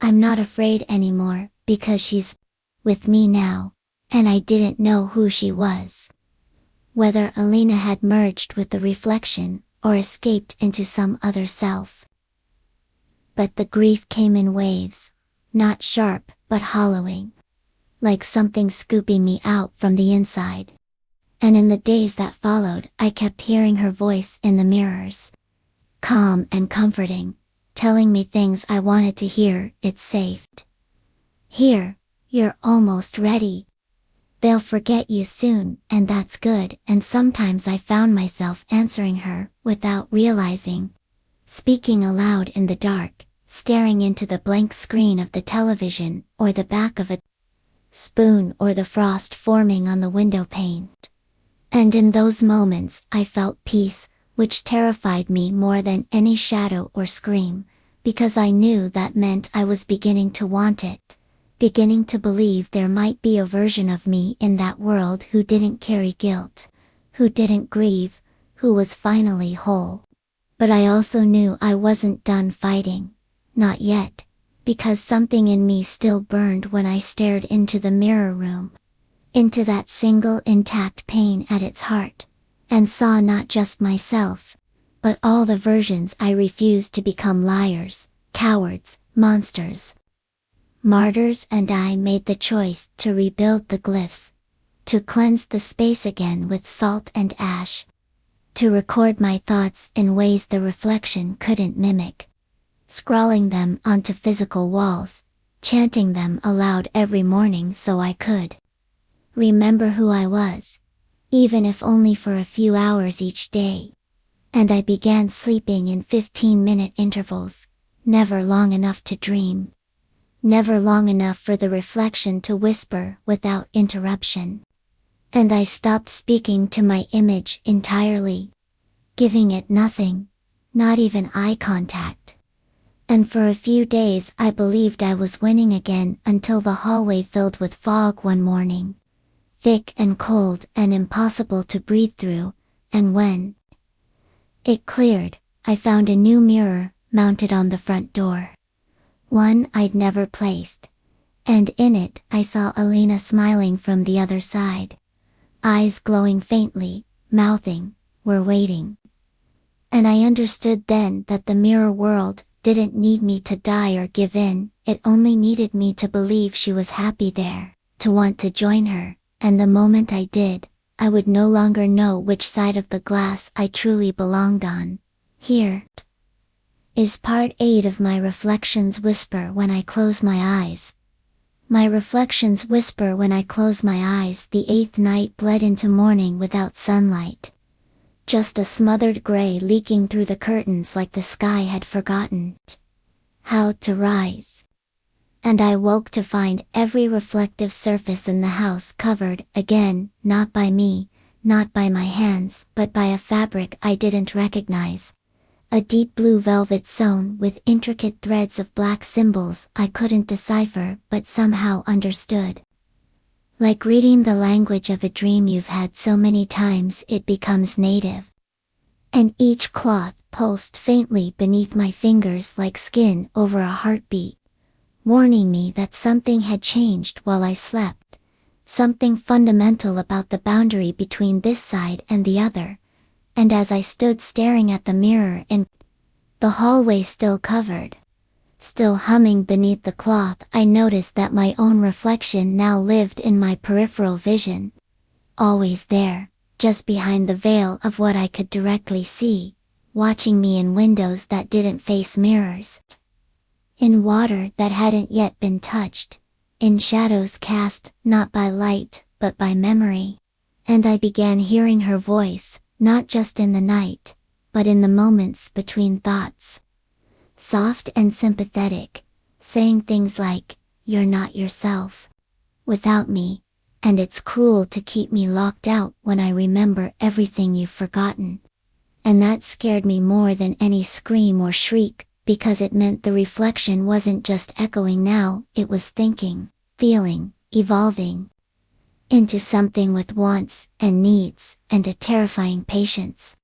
"I'm not afraid anymore, because she's with me now," and I didn't know who she was. Whether Alina had merged with the reflection, or escaped into some other self. But the grief came in waves, not sharp, but hollowing. Like something scooping me out from the inside. And in the days that followed, I kept hearing her voice in the mirrors. Calm and comforting, telling me things I wanted to hear. "It's safe. Here, you're almost ready. They'll forget you soon, and that's good." And sometimes I found myself answering her, without realizing. Speaking aloud in the dark, staring into the blank screen of the television, or the back of a spoon, or the frost forming on the window pane. And in those moments I felt peace, which terrified me more than any shadow or scream, because I knew that meant I was beginning to want it, beginning to believe there might be a version of me in that world who didn't carry guilt, who didn't grieve, who was finally whole. But I also knew I wasn't done fighting, not yet. Because something in me still burned when I stared into the mirror room, into that single intact pane at its heart, and saw not just myself, but all the versions I refused to become: liars, cowards, monsters, martyrs. And I made the choice to rebuild the glyphs, to cleanse the space again with salt and ash, to record my thoughts in ways the reflection couldn't mimic. Scrawling them onto physical walls, chanting them aloud every morning so I could remember who I was, even if only for a few hours each day. And I began sleeping in 15-minute intervals, never long enough to dream, never long enough for the reflection to whisper without interruption. And I stopped speaking to my image entirely, giving it nothing, not even eye contact. And for a few days I believed I was winning again, until the hallway filled with fog one morning. Thick and cold and impossible to breathe through, and when it cleared, I found a new mirror, mounted on the front door. One I'd never placed. And in it I saw Alina smiling from the other side. Eyes glowing faintly, mouthing, "We're waiting." And I understood then that the mirror world didn't need me to die or give in, it only needed me to believe she was happy there, to want to join her, and the moment I did, I would no longer know which side of the glass I truly belonged on. Here is part 8 of my reflections whisper when I close my eyes. My reflections whisper when I close my eyes. The 8th night bled into morning without sunlight. Just a smothered gray leaking through the curtains like the sky had forgotten how to rise. And I woke to find every reflective surface in the house covered, again, not by me, not by my hands, but by a fabric I didn't recognize. A deep blue velvet sewn with intricate threads of black symbols I couldn't decipher but somehow understood. Like reading the language of a dream you've had so many times it becomes native. And each cloth pulsed faintly beneath my fingers like skin over a heartbeat, warning me that something had changed while I slept, something fundamental about the boundary between this side and the other. And as I stood staring at the mirror in the hallway still covered, still humming beneath the cloth, I noticed that my own reflection now lived in my peripheral vision. Always there, just behind the veil of what I could directly see, watching me in windows that didn't face mirrors, in water that hadn't yet been touched, in shadows cast not by light but by memory. And I began hearing her voice, not just in the night, but in the moments between thoughts. Soft and sympathetic, saying things like, "You're not yourself without me, and it's cruel to keep me locked out when I remember everything you've forgotten." And that scared me more than any scream or shriek, because it meant the reflection wasn't just echoing now, it was thinking, feeling, evolving into something with wants and needs and a terrifying patience.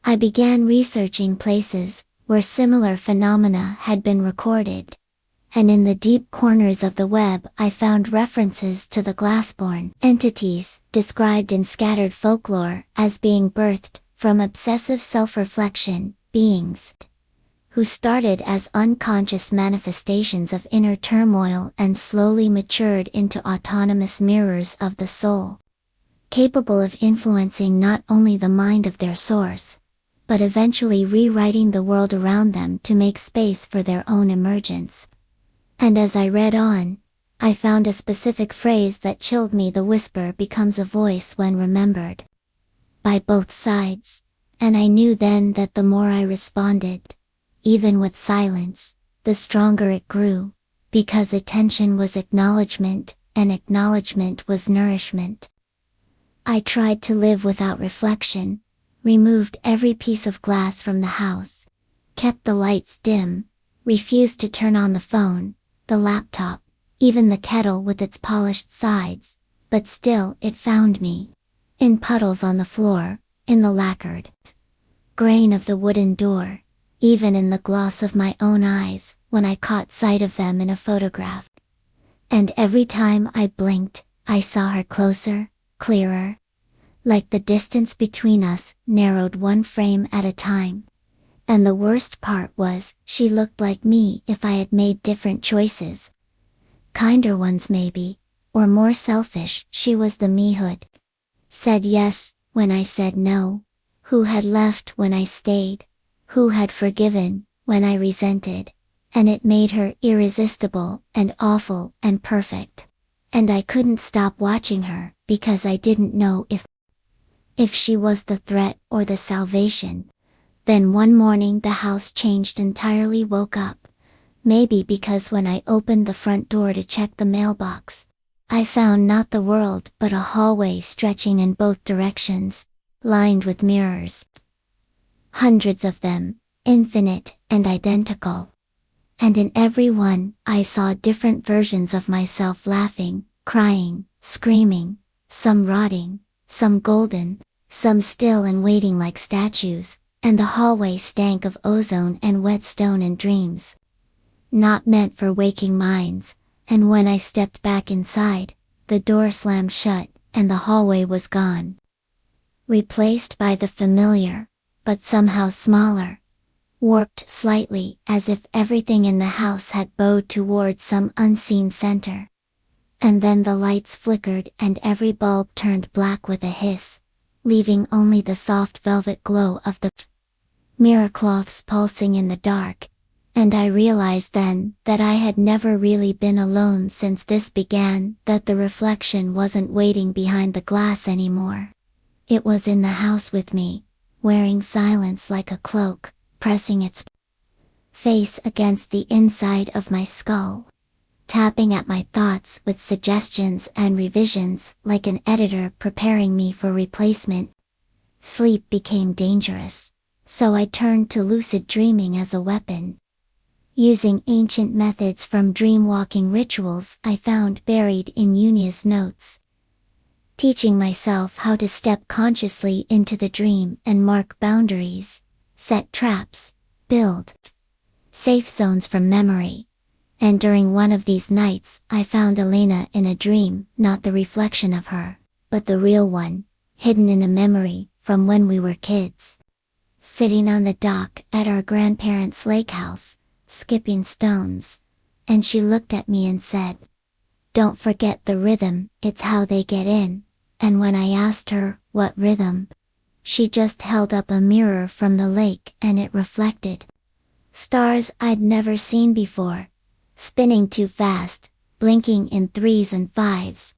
I began researching places where similar phenomena had been recorded, and in the deep corners of the web I found references to the glassborn entities described in scattered folklore as being birthed from obsessive self-reflection, beings who started as unconscious manifestations of inner turmoil and slowly matured into autonomous mirrors of the soul, capable of influencing not only the mind of their source, but eventually rewriting the world around them to make space for their own emergence. And as I read on, I found a specific phrase that chilled me. The whisper becomes a voice when remembered by both sides, and I knew then that the more I responded, even with silence, the stronger it grew, because attention was acknowledgement, and acknowledgement was nourishment. I tried to live without reflection, removed every piece of glass from the house, kept the lights dim, refused to turn on the phone, the laptop, even the kettle with its polished sides, but still it found me. In puddles on the floor, in the lacquered grain of the wooden door, even in the gloss of my own eyes, when I caught sight of them in a photograph. And every time I blinked, I saw her closer, clearer, like the distance between us narrowed one frame at a time. And the worst part was, she looked like me if I had made different choices. Kinder ones maybe, or more selfish. She was the me who'd said yes when I said no, who had left when I stayed, who had forgiven when I resented, and it made her irresistible and awful and perfect. And I couldn't stop watching her, because I didn't know if she was the threat or the salvation. Then one morning the house changed entirely. Woke up, maybe because when I opened the front door to check the mailbox, I found not the world but a hallway stretching in both directions, lined with mirrors. Hundreds of them, infinite and identical. And in every one, I saw different versions of myself, laughing, crying, screaming, some rotting, some golden, some still and waiting like statues, and the hallway stank of ozone and wet stone and dreams not meant for waking minds. And when I stepped back inside, the door slammed shut, and the hallway was gone, replaced by the familiar, but somehow smaller, warped slightly, as if everything in the house had bowed towards some unseen center. And then the lights flickered and every bulb turned black with a hiss, leaving only the soft velvet glow of the mirror cloths pulsing in the dark. And I realized then that I had never really been alone since this began, that the reflection wasn't waiting behind the glass anymore. It was in the house with me, wearing silence like a cloak, pressing its face against the inside of my skull, tapping at my thoughts with suggestions and revisions like an editor preparing me for replacement. Sleep became dangerous, so I turned to lucid dreaming as a weapon. Using ancient methods from dream-walking rituals I found buried in Unia's notes, teaching myself how to step consciously into the dream and mark boundaries, set traps, build safe zones from memory. And during one of these nights, I found Elena in a dream, not the reflection of her, but the real one, hidden in a memory from when we were kids. Sitting on the dock at our grandparents' lake house, skipping stones, and she looked at me and said, "Don't forget the rhythm, it's how they get in." And when I asked her, "What rhythm?" she just held up a mirror from the lake and it reflected stars I'd never seen before, spinning too fast, blinking in 3s and 5s.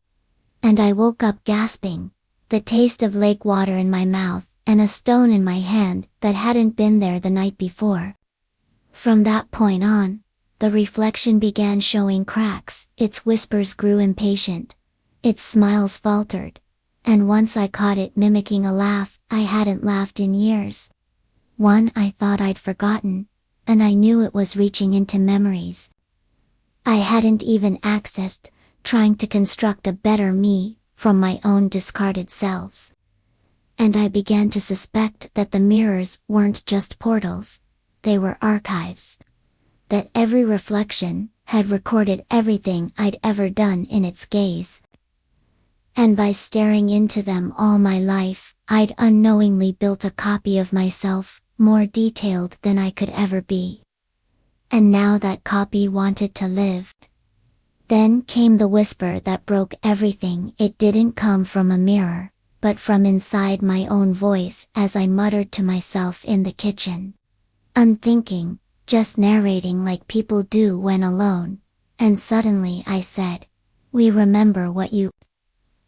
And I woke up gasping, the taste of lake water in my mouth, and a stone in my hand that hadn't been there the night before. From that point on, the reflection began showing cracks, its whispers grew impatient, its smiles faltered, and once I caught it mimicking a laugh I hadn't laughed in years. One I thought I'd forgotten, and I knew it was reaching into memories I hadn't even accessed, trying to construct a better me from my own discarded selves. And I began to suspect that the mirrors weren't just portals, they were archives. That every reflection had recorded everything I'd ever done in its gaze. And by staring into them all my life, I'd unknowingly built a copy of myself, more detailed than I could ever be. And now that copy wanted to live. Then came the whisper that broke everything. It didn't come from a mirror, but from inside my own voice as I muttered to myself in the kitchen. Unthinking, just narrating like people do when alone, and suddenly I said, "We remember what you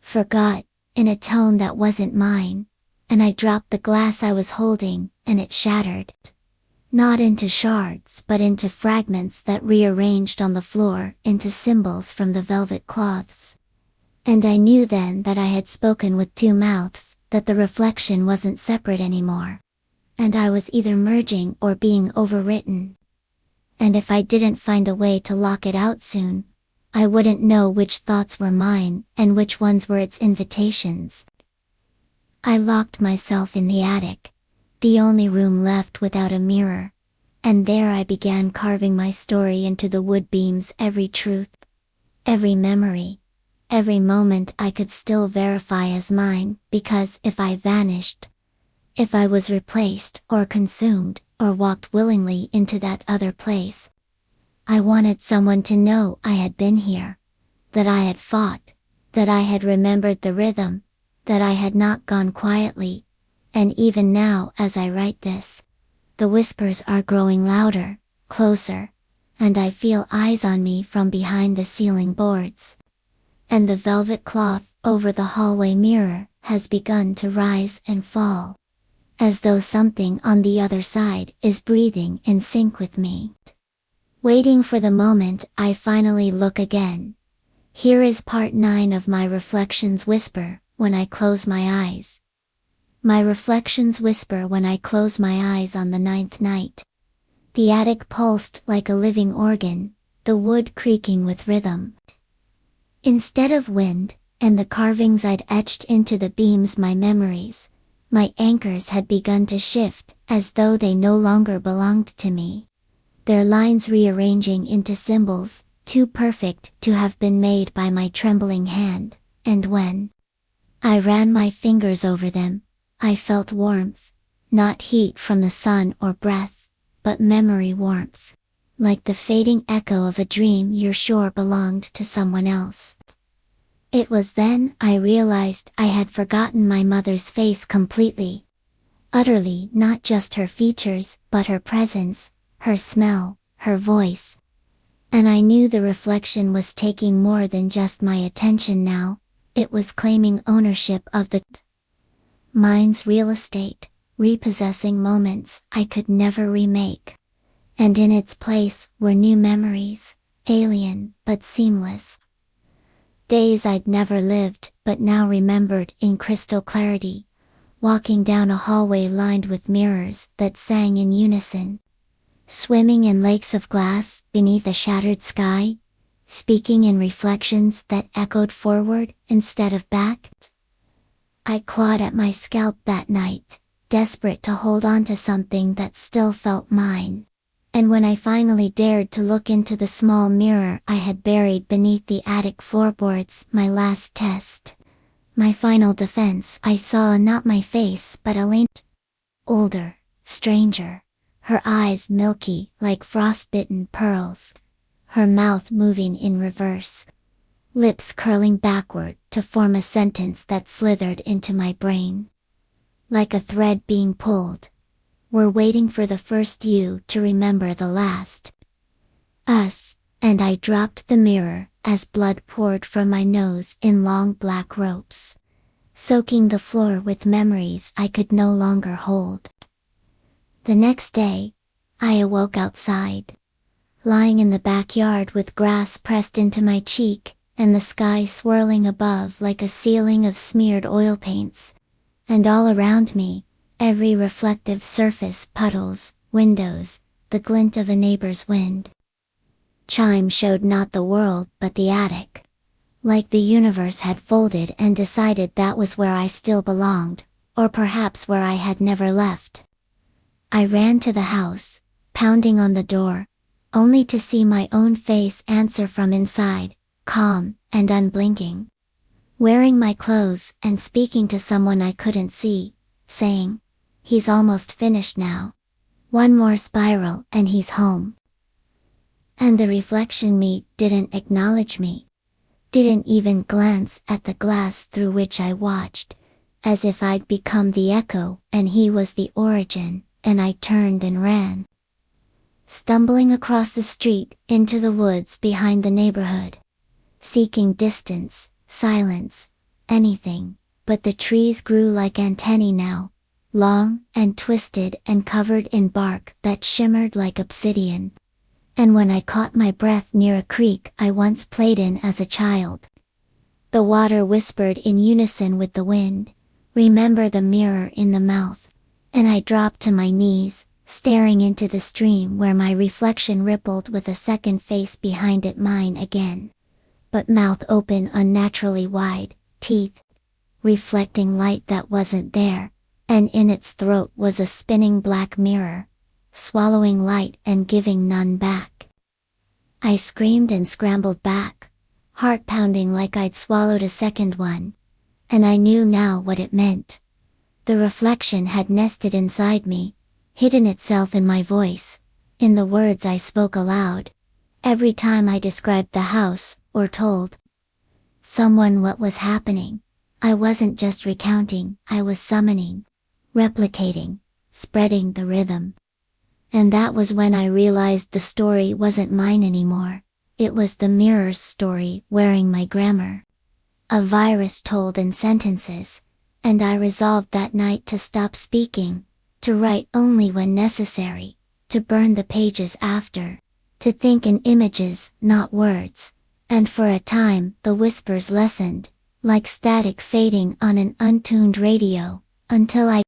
forgot," in a tone that wasn't mine, and I dropped the glass I was holding, and it shattered. Not into shards but into fragments that rearranged on the floor into symbols from the velvet cloths. And I knew then that I had spoken with two mouths, that the reflection wasn't separate anymore. And I was either merging or being overwritten. And if I didn't find a way to lock it out soon, I wouldn't know which thoughts were mine and which ones were its invitations. I locked myself in the attic, the only room left without a mirror, and there I began carving my story into the wood beams, every truth, every memory, every moment I could still verify as mine, because if I vanished, if I was replaced or consumed or walked willingly into that other place, I wanted someone to know I had been here, that I had fought, that I had remembered the rhythm, that I had not gone quietly. And even now as I write this, the whispers are growing louder, closer, and I feel eyes on me from behind the ceiling boards. And the velvet cloth over the hallway mirror has begun to rise and fall, as though something on the other side is breathing in sync with me. Waiting for the moment I finally look again. Here is part 9 of my reflections whisper when I close my eyes. My reflections whisper when I close my eyes on the 9th night. The attic pulsed like a living organ, the wood creaking with rhythm. Instead of wind, and the carvings I'd etched into the beams, my memories, my anchors had begun to shift, as though they no longer belonged to me. Their lines rearranging into symbols, too perfect to have been made by my trembling hand, and when I ran my fingers over them, I felt warmth, not heat from the sun or breath, but memory warmth, like the fading echo of a dream you're sure belonged to someone else. It was then I realized I had forgotten my mother's face completely. Utterly, not just her features, but her presence, her smell, her voice. And I knew the reflection was taking more than just my attention now. It was claiming ownership of the mind's real estate, repossessing moments I could never remake. And in its place were new memories, alien but seamless. Days I'd never lived, but now remembered in crystal clarity, walking down a hallway lined with mirrors that sang in unison, swimming in lakes of glass beneath a shattered sky, speaking in reflections that echoed forward instead of back. I clawed at my scalp that night, desperate to hold on to something that still felt mine. And when I finally dared to look into the small mirror I had buried beneath the attic floorboards, my last test, my final defense, I saw not my face but Elaine. Older, stranger, her eyes milky like frostbitten pearls, her mouth moving in reverse, lips curling backward to form a sentence that slithered into my brain. Like a thread being pulled. We're waiting for the first you to remember the last. Us, and I dropped the mirror as blood poured from my nose in long black ropes, soaking the floor with memories I could no longer hold. The next day, I awoke outside, lying in the backyard with grass pressed into my cheek, and the sky swirling above like a ceiling of smeared oil paints, and all around me, every reflective surface, puddles, windows, the glint of a neighbor's wind chime showed not the world but the attic. Like the universe had folded and decided that was where I still belonged, or perhaps where I had never left. I ran to the house, pounding on the door, only to see my own face answer from inside, calm and unblinking. Wearing my clothes and speaking to someone I couldn't see, saying, "He's almost finished now. One more spiral and he's home." And the reflection me didn't acknowledge me, didn't even glance at the glass through which I watched, as if I'd become the echo and he was the origin, and I turned and ran, stumbling across the street into the woods behind the neighborhood, seeking distance, silence, anything, but the trees grew like antennae now, long and twisted and covered in bark that shimmered like obsidian. And when I caught my breath near a creek I once played in as a child, the water whispered in unison with the wind, "Remember the mirror in the mouth," and I dropped to my knees, staring into the stream where my reflection rippled with a second face behind it, mine again, but mouth open unnaturally wide, teeth reflecting light that wasn't there, and in its throat was a spinning black mirror, swallowing light and giving none back. I screamed and scrambled back, heart pounding like I'd swallowed a second one, and I knew now what it meant. The reflection had nested inside me, hidden itself in my voice, in the words I spoke aloud, every time I described the house, or told someone what was happening. I wasn't just recounting, I was summoning, replicating, spreading the rhythm. And that was when I realized the story wasn't mine anymore, it was the mirror's story wearing my grammar. A virus told in sentences, and I resolved that night to stop speaking, to write only when necessary, to burn the pages after, to think in images, not words, and for a time the whispers lessened, like static fading on an untuned radio, until I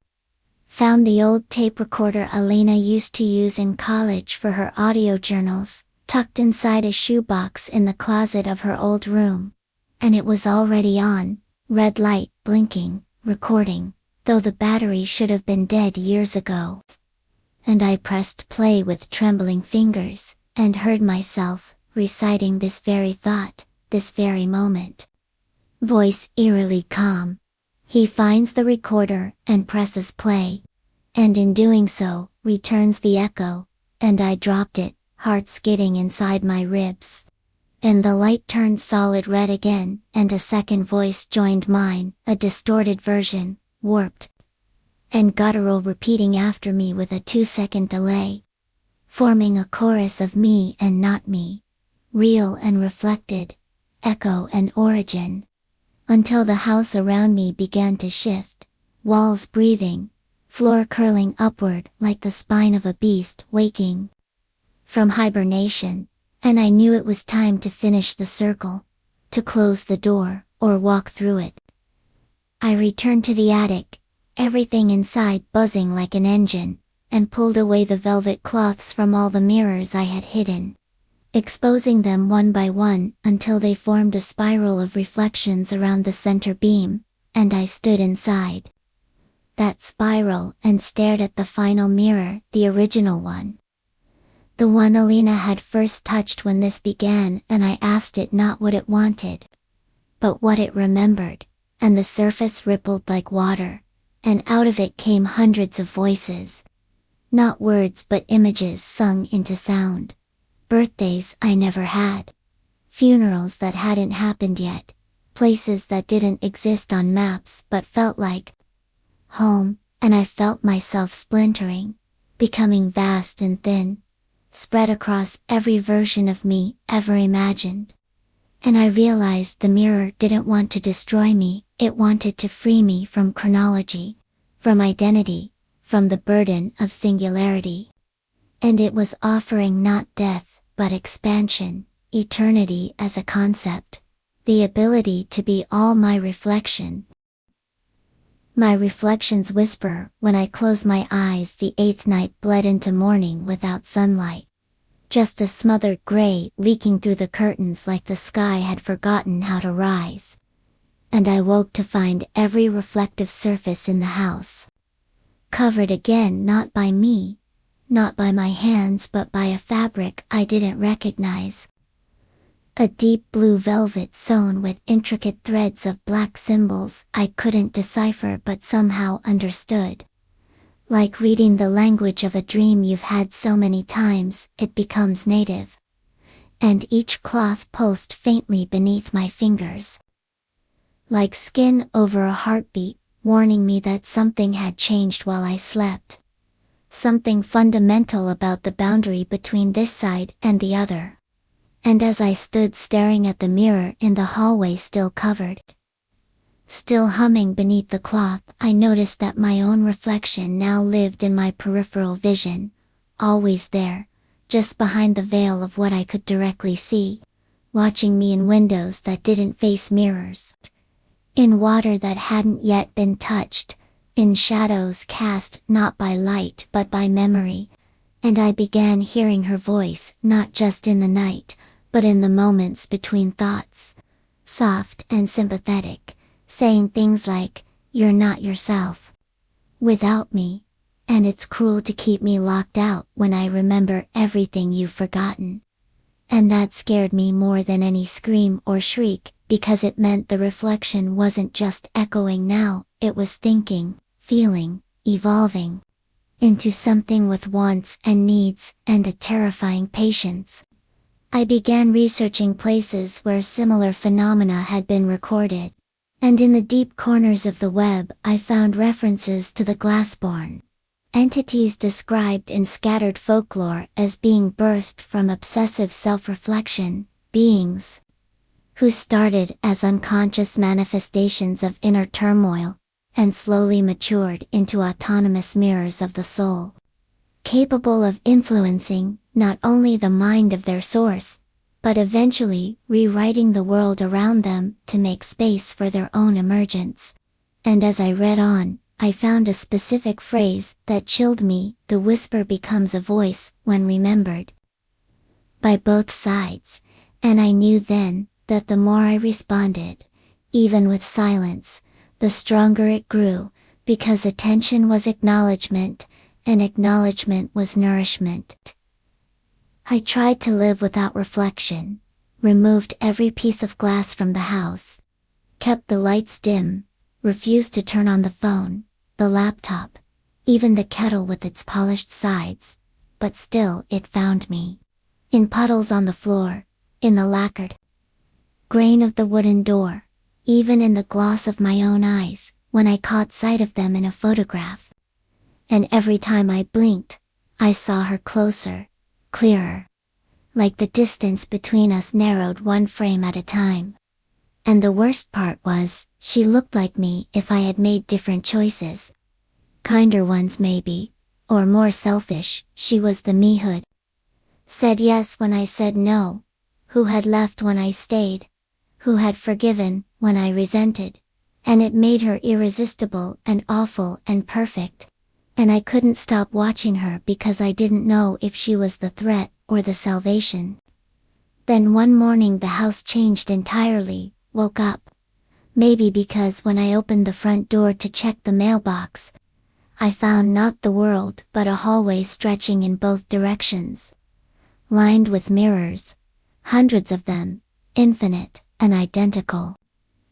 found the old tape recorder Elena used to use in college for her audio journals, tucked inside a shoebox in the closet of her old room. And it was already on, red light blinking, recording, though the battery should have been dead years ago. And I pressed play with trembling fingers, and heard myself reciting this very thought, this very moment. Voice eerily calm. He finds the recorder and presses play, and in doing so, returns the echo, and I dropped it, heart skidding inside my ribs. and the light turned solid red again, and a second voice joined mine, a distorted version, warped and guttural, repeating after me with a 2-second delay, forming a chorus of me and not me, real and reflected, echo and origin, until the house around me began to shift, walls breathing, floor curling upward like the spine of a beast waking from hibernation, and I knew it was time to finish the circle, to close the door, or walk through it. I returned to the attic, everything inside buzzing like an engine, and pulled away the velvet cloths from all the mirrors I had hidden, exposing them one by one until they formed a spiral of reflections around the center beam, and I stood inside that spiral and stared at the final mirror, the original one. The one Alina had first touched when this began, and I asked it not what it wanted, but what it remembered, and the surface rippled like water, and out of it came hundreds of voices. Not words but images sung into sound. Birthdays I never had. Funerals that hadn't happened yet. Places that didn't exist on maps but felt like home, and I felt myself splintering, becoming vast and thin, spread across every version of me ever imagined. And I realized the mirror didn't want to destroy me, it wanted to free me from chronology, from identity, from the burden of singularity. And it was offering not death, but expansion, eternity as a concept, the ability to be all my reflection. My reflections whisper. When I close my eyes, the 8th night bled into morning without sunlight. Just a smothered gray leaking through the curtains like the sky had forgotten how to rise. And I woke to find every reflective surface in the house covered again, not by me, not by my hands, but by a fabric I didn't recognize. A deep blue velvet sewn with intricate threads of black symbols I couldn't decipher but somehow understood. Like reading the language of a dream you've had so many times, it becomes native. And each cloth pulsed faintly beneath my fingers, like skin over a heartbeat, warning me that something had changed while I slept. Something fundamental about the boundary between this side and the other. And as I stood staring at the mirror in the hallway, still covered, still humming beneath the cloth, I noticed that my own reflection now lived in my peripheral vision, always there, just behind the veil of what I could directly see, watching me in windows that didn't face mirrors, in water that hadn't yet been touched, in shadows cast not by light but by memory. And I began hearing her voice, not just in the night, but in the moments between thoughts, soft and sympathetic, saying things like, "You're not yourself without me, and it's cruel to keep me locked out when I remember everything you've forgotten." And that scared me more than any scream or shriek, because it meant the reflection wasn't just echoing now, it was thinking, feeling, evolving into something with wants and needs and a terrifying patience. I began researching places where similar phenomena had been recorded, and in the deep corners of the web I found references to the glassborn, entities described in scattered folklore as being birthed from obsessive self-reflection, beings who started as unconscious manifestations of inner turmoil, and slowly matured into autonomous mirrors of the soul, capable of influencing not only the mind of their source, but eventually rewriting the world around them to make space for their own emergence. And as I read on, I found a specific phrase that chilled me: the whisper becomes a voice when remembered by both sides. And I knew then that the more I responded, even with silence, the stronger it grew, because attention was acknowledgement, and acknowledgement was nourishment. I tried to live without reflection, removed every piece of glass from the house, kept the lights dim, refused to turn on the phone, the laptop, even the kettle with its polished sides, but still it found me. In puddles on the floor, in the lacquered grain of the wooden door, even in the gloss of my own eyes, when I caught sight of them in a photograph. And every time I blinked, I saw her closer, clearer. Like the distance between us narrowed one frame at a time. And the worst part was, she looked like me if I had made different choices. Kinder ones maybe, or more selfish. She was the me who'd said yes when I said no, who had left when I stayed, who had forgiven when I resented, and it made her irresistible and awful and perfect. And I couldn't stop watching her because I didn't know if she was the threat or the salvation. Then one morning the house changed entirely. Woke up. Maybe because when I opened the front door to check the mailbox, I found not the world but a hallway stretching in both directions. Lined with mirrors. Hundreds of them, infinite and identical.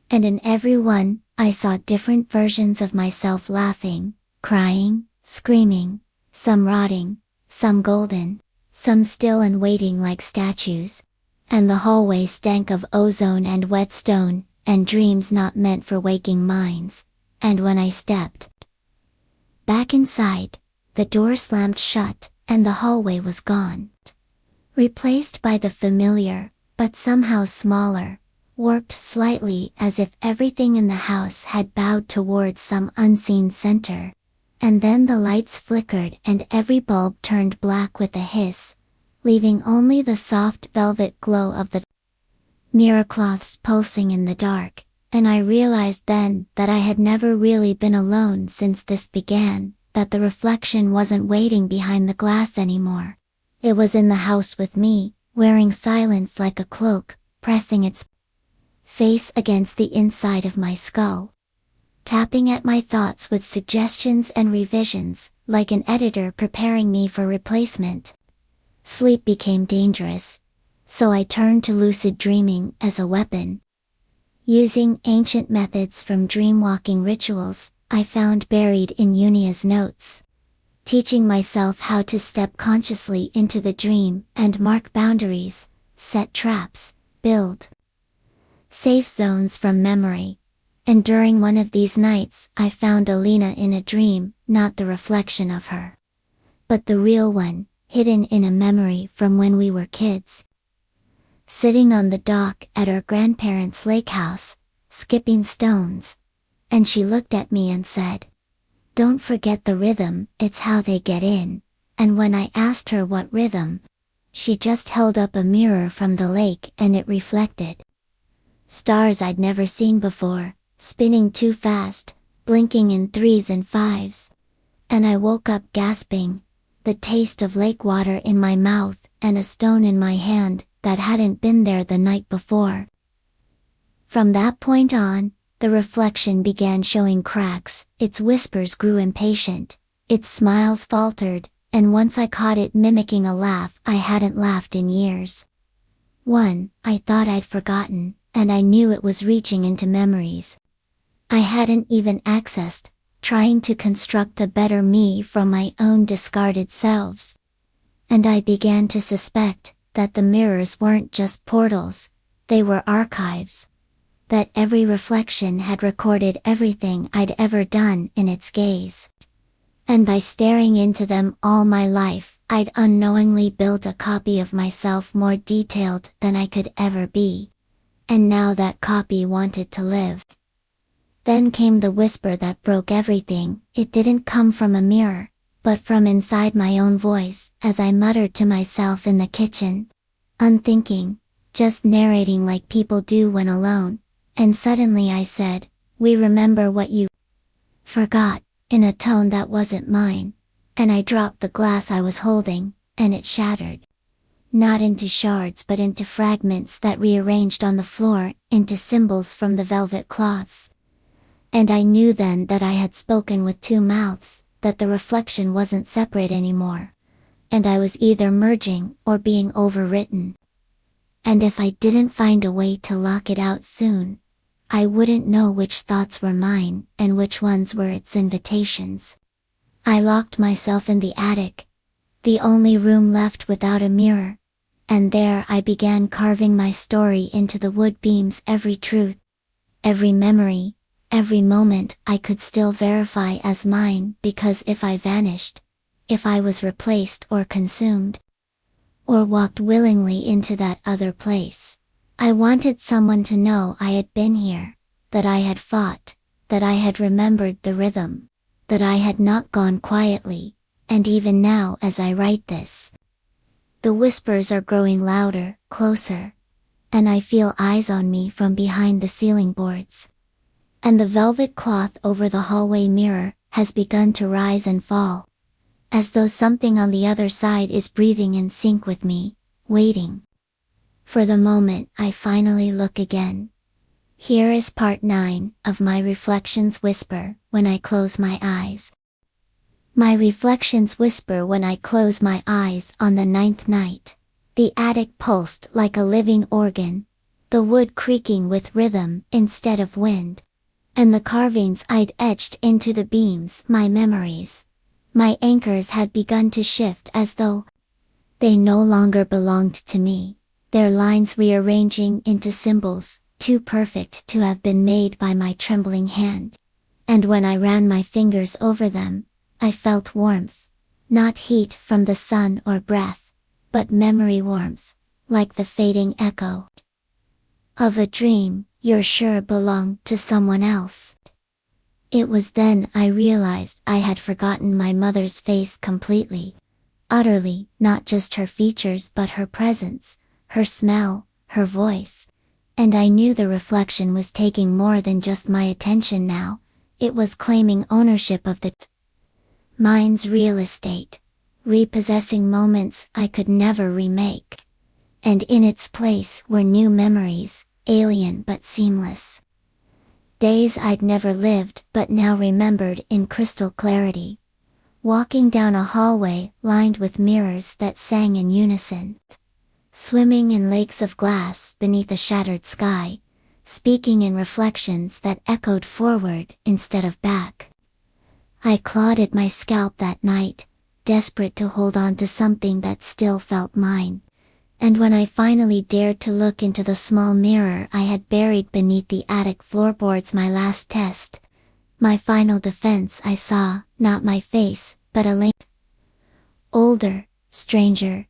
And in every one, I saw different versions of myself laughing, crying, screaming, some rotting, some golden, some still and waiting like statues. And the hallway stank of ozone and whetstone, and dreams not meant for waking minds. And when I stepped back inside, the door slammed shut, and the hallway was gone. Replaced by the familiar, but somehow smaller, warped slightly as if everything in the house had bowed towards some unseen center. And then the lights flickered and every bulb turned black with a hiss, leaving only the soft velvet glow of the mirror cloths pulsing in the dark, and I realized then that I had never really been alone since this began, that the reflection wasn't waiting behind the glass anymore. It was in the house with me, wearing silence like a cloak, pressing its face against the inside of my skull, tapping at my thoughts with suggestions and revisions, like an editor preparing me for replacement. Sleep became dangerous, so I turned to lucid dreaming as a weapon. Using ancient methods from dream-walking rituals, I found buried in Unia's notes. Teaching myself how to step consciously into the dream and mark boundaries, set traps, build safe zones from memory. And during one of these nights, I found Alina in a dream, not the reflection of her, but the real one, hidden in a memory from when we were kids. Sitting on the dock at our grandparents' lake house, skipping stones. And she looked at me and said, "Don't forget the rhythm, it's how they get in." And when I asked her what rhythm, she just held up a mirror from the lake and it reflected stars I'd never seen before, spinning too fast, blinking in 3s and 5s. And I woke up gasping, the taste of lake water in my mouth and a stone in my hand that hadn't been there the night before. From that point on, the reflection began showing cracks, its whispers grew impatient, its smiles faltered, and once I caught it mimicking a laugh I hadn't laughed in years. One I thought I'd forgotten, and I knew it was reaching into memories I hadn't even accessed, trying to construct a better me from my own discarded selves. And I began to suspect that the mirrors weren't just portals, they were archives. That every reflection had recorded everything I'd ever done in its gaze. And by staring into them all my life, I'd unknowingly built a copy of myself more detailed than I could ever be. And now that copy wanted to live. Then came the whisper that broke everything. It didn't come from a mirror, but from inside my own voice, as I muttered to myself in the kitchen. Unthinking, just narrating like people do when alone. And suddenly I said, "We remember what you forgot," in a tone that wasn't mine. And I dropped the glass I was holding, and it shattered. Not into shards but into fragments that rearranged on the floor, into symbols from the velvet cloths. And I knew then that I had spoken with two mouths, that the reflection wasn't separate anymore. And I was either merging or being overwritten. And if I didn't find a way to lock it out soon, I wouldn't know which thoughts were mine and which ones were its invitations. I locked myself in the attic, the only room left without a mirror, and there I began carving my story into the wood beams. Every truth, every memory, every moment I could still verify as mine, because if I vanished, if I was replaced or consumed, or walked willingly into that other place, I wanted someone to know I had been here, that I had fought, that I had remembered the rhythm, that I had not gone quietly. And even now as I write this, the whispers are growing louder, closer, and I feel eyes on me from behind the ceiling boards. And the velvet cloth over the hallway mirror has begun to rise and fall, as though something on the other side is breathing in sync with me, waiting for the moment I finally look again. Here is part 9 of my reflections whisper when I close my eyes. My reflections whisper when I close my eyes. On the 9th night, the attic pulsed like a living organ, the wood creaking with rhythm instead of wind, and the carvings I'd etched into the beams, my memories, my anchors, had begun to shift as though they no longer belonged to me, their lines rearranging into symbols, too perfect to have been made by my trembling hand. And when I ran my fingers over them, I felt warmth, not heat from the sun or breath, but memory warmth, like the fading echo of a dream you're sure belonged to someone else. It was then I realized I had forgotten my mother's face completely, utterly, not just her features but her presence, her smell, her voice. And I knew the reflection was taking more than just my attention now, it was claiming ownership of the mind's real estate, repossessing moments I could never remake. And in its place were new memories, alien but seamless. Days I'd never lived but now remembered in crystal clarity. Walking down a hallway lined with mirrors that sang in unison. Swimming in lakes of glass beneath a shattered sky, speaking in reflections that echoed forward instead of back. I clawed at my scalp that night, desperate to hold on to something that still felt mine. And when I finally dared to look into the small mirror I had buried beneath the attic floorboards, my last test, my final defense, I saw, not my face, but a older, stranger,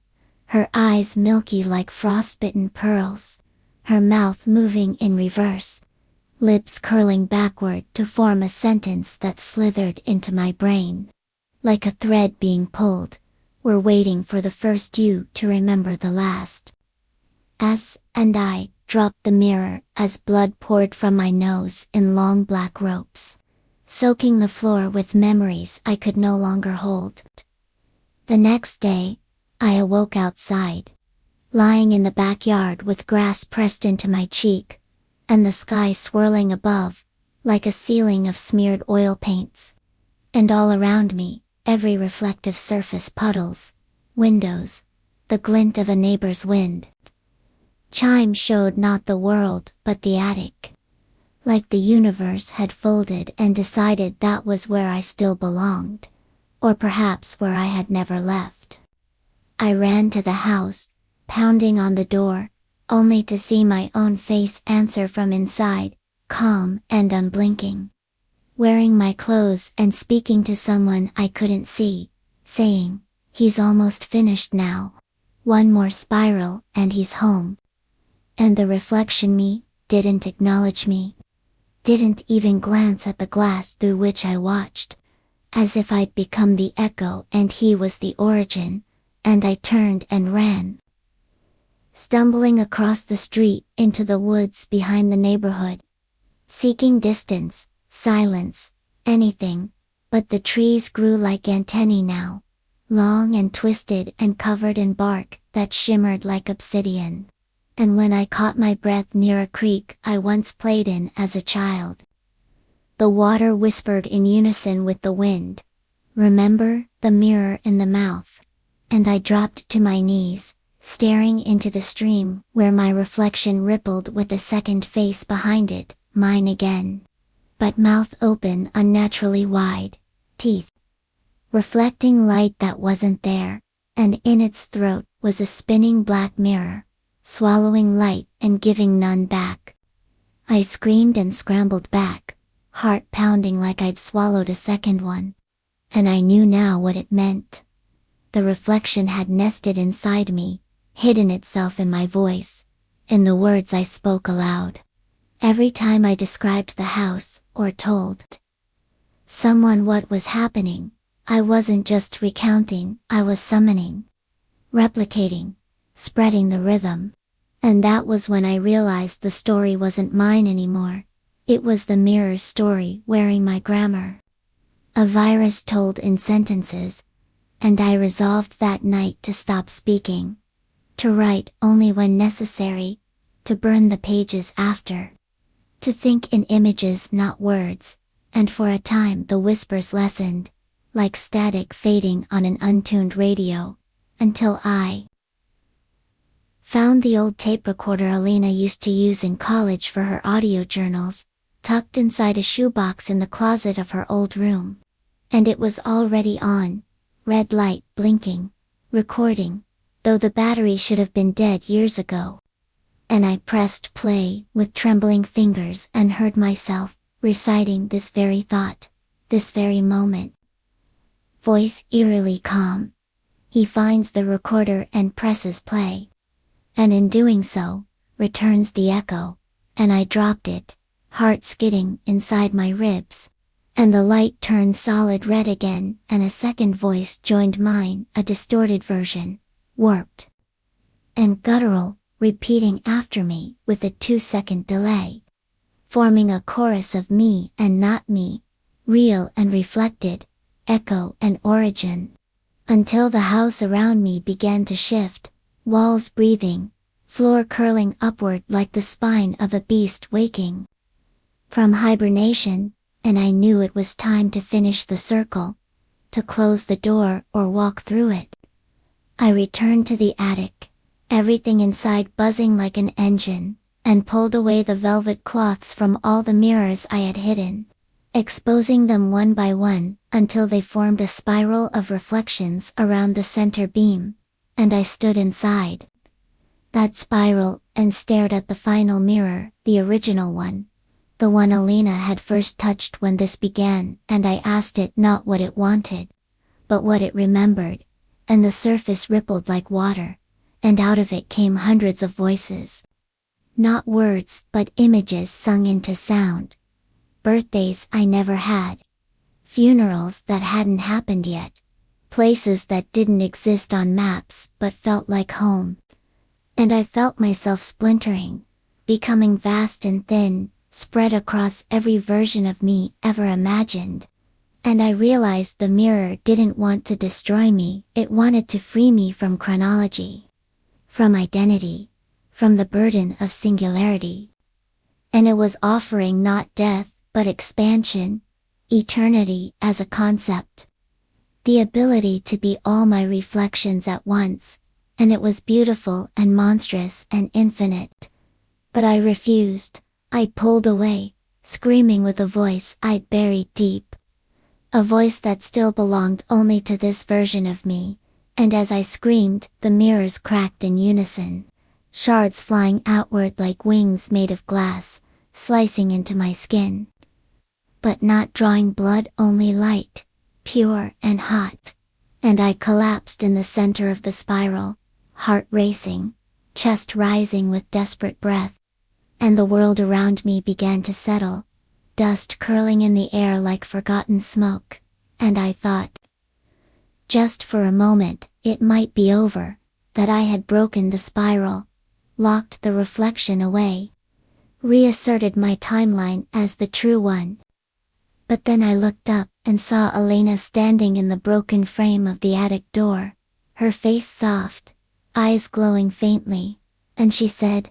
her eyes milky like frostbitten pearls, her mouth moving in reverse, lips curling backward to form a sentence that slithered into my brain. Like a thread being pulled, we're waiting for the first you to remember the last. And I dropped the mirror as blood poured from my nose in long black ropes, soaking the floor with memories I could no longer hold. The next day, I awoke outside, lying in the backyard with grass pressed into my cheek, and the sky swirling above, like a ceiling of smeared oil paints. And all around me, every reflective surface, puddles, windows, the glint of a neighbor's wind chime showed not the world but the attic. Like the universe had folded and decided that was where I still belonged, or perhaps where I had never left. I ran to the house, pounding on the door, only to see my own face answer from inside, calm and unblinking. Wearing my clothes and speaking to someone I couldn't see, saying, "He's almost finished now. One more spiral and he's home." And the reflection me, didn't acknowledge me. Didn't even glance at the glass through which I watched. As if I'd become the echo and he was the origin, and I turned and ran. Stumbling across the street into the woods behind the neighborhood. Seeking distance, silence, anything, but the trees grew like antennae now, long and twisted and covered in bark that shimmered like obsidian. And when I caught my breath near a creek I once played in as a child, the water whispered in unison with the wind, "Remember the mirror in the mouth." And I dropped to my knees, staring into the stream where my reflection rippled with a second face behind it, mine again. But mouth open unnaturally wide, teeth reflecting light that wasn't there, and in its throat was a spinning black mirror, swallowing light and giving none back. I screamed and scrambled back, heart pounding like I'd swallowed a second one. And I knew now what it meant. The reflection had nested inside me, hidden itself in my voice, in the words I spoke aloud. Every time I described the house, or told someone what was happening, I wasn't just recounting, I was summoning, replicating, spreading the rhythm. And that was when I realized the story wasn't mine anymore. It was the mirror's story wearing my grammar. A virus told in sentences, and I resolved that night to stop speaking, to write only when necessary, to burn the pages after, to think in images not words, and for a time the whispers lessened, like static fading on an untuned radio, until I found the old tape recorder Alina used to use in college for her audio journals, tucked inside a shoebox in the closet of her old room. And it was already on, red light blinking, recording, though the battery should have been dead years ago. And I pressed play with trembling fingers and heard myself reciting this very thought, this very moment. Voice eerily calm. He finds the recorder and presses play. And in doing so, returns the echo, and I dropped it, heart skidding inside my ribs. And the light turned solid red again, and a second voice joined mine, a distorted version, warped and guttural, repeating after me with a 2-second delay, forming a chorus of me and not me, real and reflected, echo and origin, until the house around me began to shift, walls breathing, floor curling upward like the spine of a beast waking from hibernation, and I knew it was time to finish the circle, to close the door or walk through it. I returned to the attic, everything inside buzzing like an engine, and pulled away the velvet cloths from all the mirrors I had hidden, exposing them one by one, until they formed a spiral of reflections around the center beam, and I stood inside that spiral and stared at the final mirror, the original one, the one Alina had first touched when this began, and I asked it not what it wanted, but what it remembered, and the surface rippled like water, and out of it came hundreds of voices. Not words, but images sung into sound. Birthdays I never had. Funerals that hadn't happened yet. Places that didn't exist on maps but felt like home. And I felt myself splintering, becoming vast and thin, spread across every version of me ever imagined. And I realized the mirror didn't want to destroy me, it wanted to free me from chronology, from identity, from the burden of singularity. And it was offering not death, but expansion, eternity as a concept. The ability to be all my reflections at once, and it was beautiful and monstrous and infinite. But I refused, I pulled away, screaming with a voice I'd buried deep. A voice that still belonged only to this version of me, and as I screamed, the mirrors cracked in unison, shards flying outward like wings made of glass, slicing into my skin. But not drawing blood, only light, pure and hot. And I collapsed in the center of the spiral, heart racing, chest rising with desperate breath. And the world around me began to settle, dust curling in the air like forgotten smoke, and I thought, just for a moment, it might be over, that I had broken the spiral, locked the reflection away, reasserted my timeline as the true one. But then I looked up and saw Elena standing in the broken frame of the attic door, her face soft, eyes glowing faintly, and she said,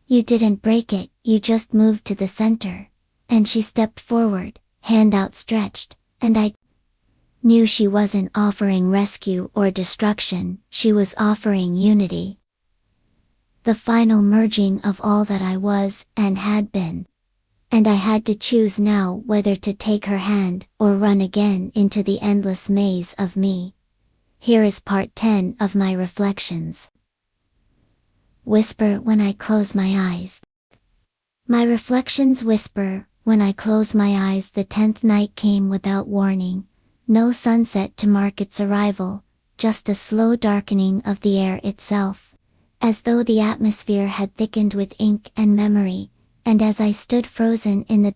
"You didn't break it, you just moved to the center." And she stepped forward, hand outstretched, and I knew she wasn't offering rescue or destruction, she was offering unity. The final merging of all that I was and had been. And I had to choose now whether to take her hand or run again into the endless maze of me. Here is part 10 of my reflections. Whisper when I close my eyes. My reflections whisper when I close my eyes. The 10th night came without warning. No sunset to mark its arrival, just a slow darkening of the air itself, as though the atmosphere had thickened with ink and memory. And as I stood frozen in the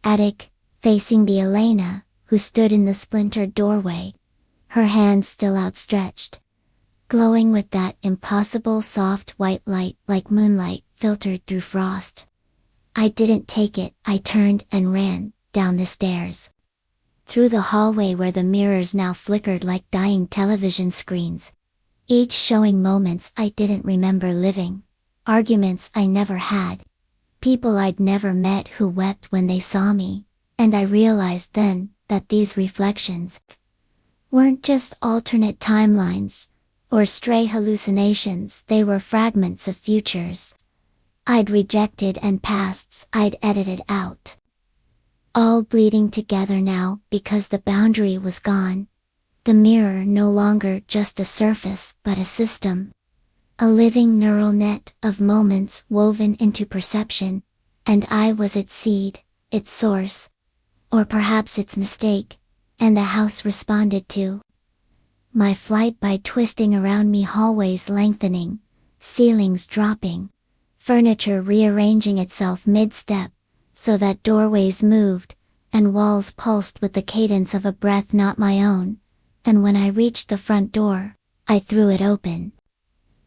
attic, facing the Elena, who stood in the splintered doorway, her hands still outstretched, glowing with that impossible soft white light like moonlight filtered through frost. I didn't take it. I turned and ran down the stairs, through the hallway where the mirrors now flickered like dying television screens, each showing moments I didn't remember living, arguments I never had, people I'd never met who wept when they saw me. And I realized then that these reflections weren't just alternate timelines or stray hallucinations. They were fragments of futures I'd rejected and pasts I'd edited out, all bleeding together now because the boundary was gone. The mirror no longer just a surface but a system, a living neural net of moments woven into perception, and I was its seed, its source, or perhaps its mistake, and the house responded to my flight by twisting around me, hallways lengthening, ceilings dropping, furniture rearranging itself mid-step, so that doorways moved, and walls pulsed with the cadence of a breath not my own. And when I reached the front door, I threw it open,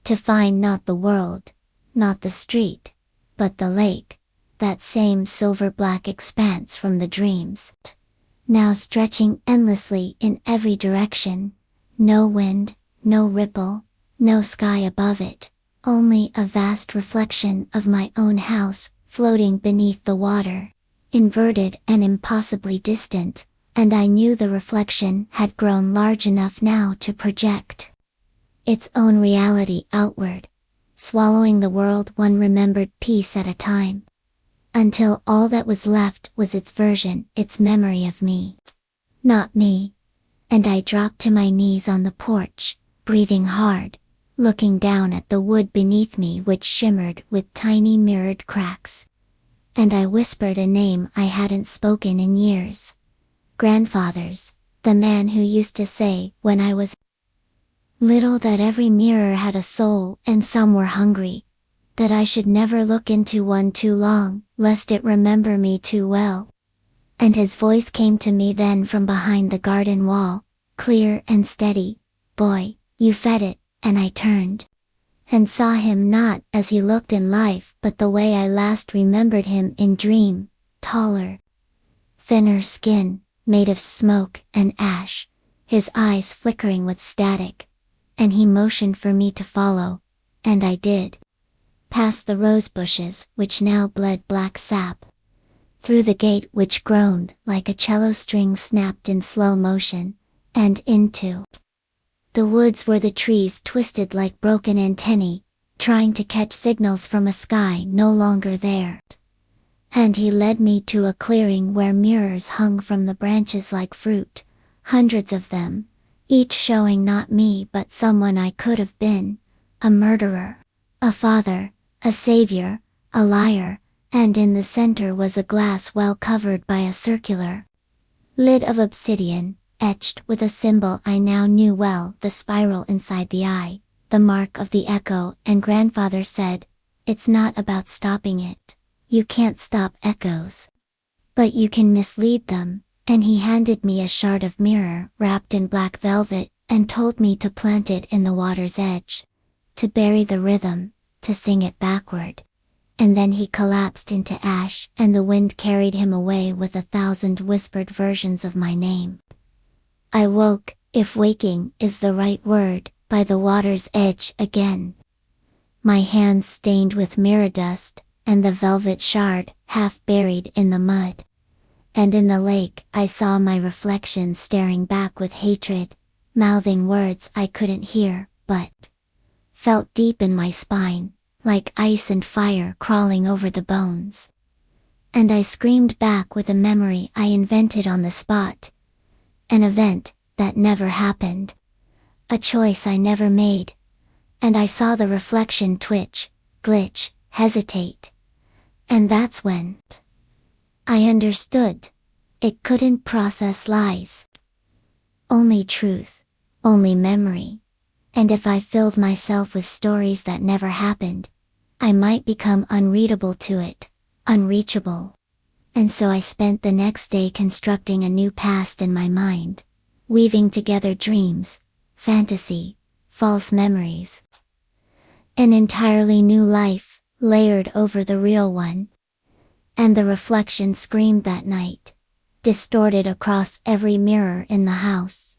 to find not the world, not the street, but the lake, that same silver-black expanse from the dreams, now stretching endlessly in every direction. No wind, no ripple, no sky above it, only a vast reflection of my own house floating beneath the water, inverted and impossibly distant, and I knew the reflection had grown large enough now to project its own reality outward, swallowing the world one remembered piece at a time, until all that was left was its version, its memory of me. Not me. And I dropped to my knees on the porch, breathing hard, looking down at the wood beneath me which shimmered with tiny mirrored cracks. And I whispered a name I hadn't spoken in years. Grandfather's, the man who used to say when I was little that every mirror had a soul and some were hungry, that I should never look into one too long, lest it remember me too well. And his voice came to me then from behind the garden wall, clear and steady. Boy, you fed it. And I turned and saw him not as he looked in life but the way I last remembered him in dream, taller, thinner skin, made of smoke and ash, his eyes flickering with static. And he motioned for me to follow, and I did. Past the rose bushes which now bled black sap, through the gate which groaned like a cello string snapped in slow motion, and into the woods where the trees twisted like broken antennae, trying to catch signals from a sky no longer there. And he led me to a clearing where mirrors hung from the branches like fruit, hundreds of them, each showing not me but someone I could have been, a murderer, a father, a savior, a liar, and in the center was a glass well covered by a circular lid of obsidian, etched with a symbol I now knew well, the spiral inside the eye, the mark of the echo. And grandfather said, it's not about stopping it. You can't stop echoes, but you can mislead them. And he handed me a shard of mirror wrapped in black velvet, and told me to plant it in the water's edge, to bury the rhythm, to sing it backward. And then he collapsed into ash, and the wind carried him away with 1,000 whispered versions of my name. I woke, if waking is the right word, by the water's edge again. My hands stained with mirror dust, and the velvet shard half buried in the mud. And in the lake I saw my reflection staring back with hatred, mouthing words I couldn't hear, but felt deep in my spine, like ice and fire crawling over the bones. And I screamed back with a memory I invented on the spot. An event that never happened. a choice I never made. And I saw the reflection twitch, glitch, hesitate. And that's when I understood. It couldn't process lies. Only truth, only memory. And if I filled myself with stories that never happened, I might become unreadable to it, unreachable. And so I spent the next day constructing a new past in my mind, weaving together dreams, fantasy, false memories. An entirely new life, layered over the real one. And the reflection screamed that night, distorted across every mirror in the house.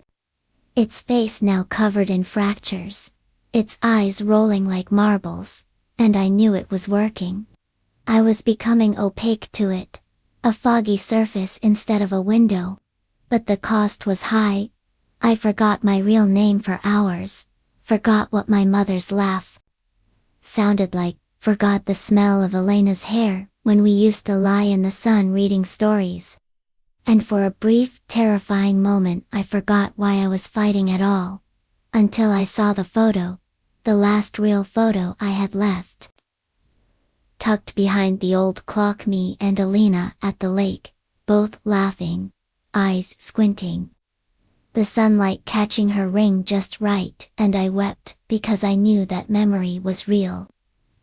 Its face now covered in fractures, its eyes rolling like marbles, and I knew it was working. I was becoming opaque to it, a foggy surface instead of a window. But the cost was high. I forgot my real name for hours, forgot what my mother's laugh sounded like, forgot the smell of Elena's hair when we used to lie in the sun reading stories. And for a brief, terrifying moment I forgot why I was fighting at all, until I saw the photo, the last real photo I had left. Tucked behind the old clock, me and Elena at the lake, both laughing, eyes squinting. The sunlight catching her ring just right, and I wept because I knew that memory was real.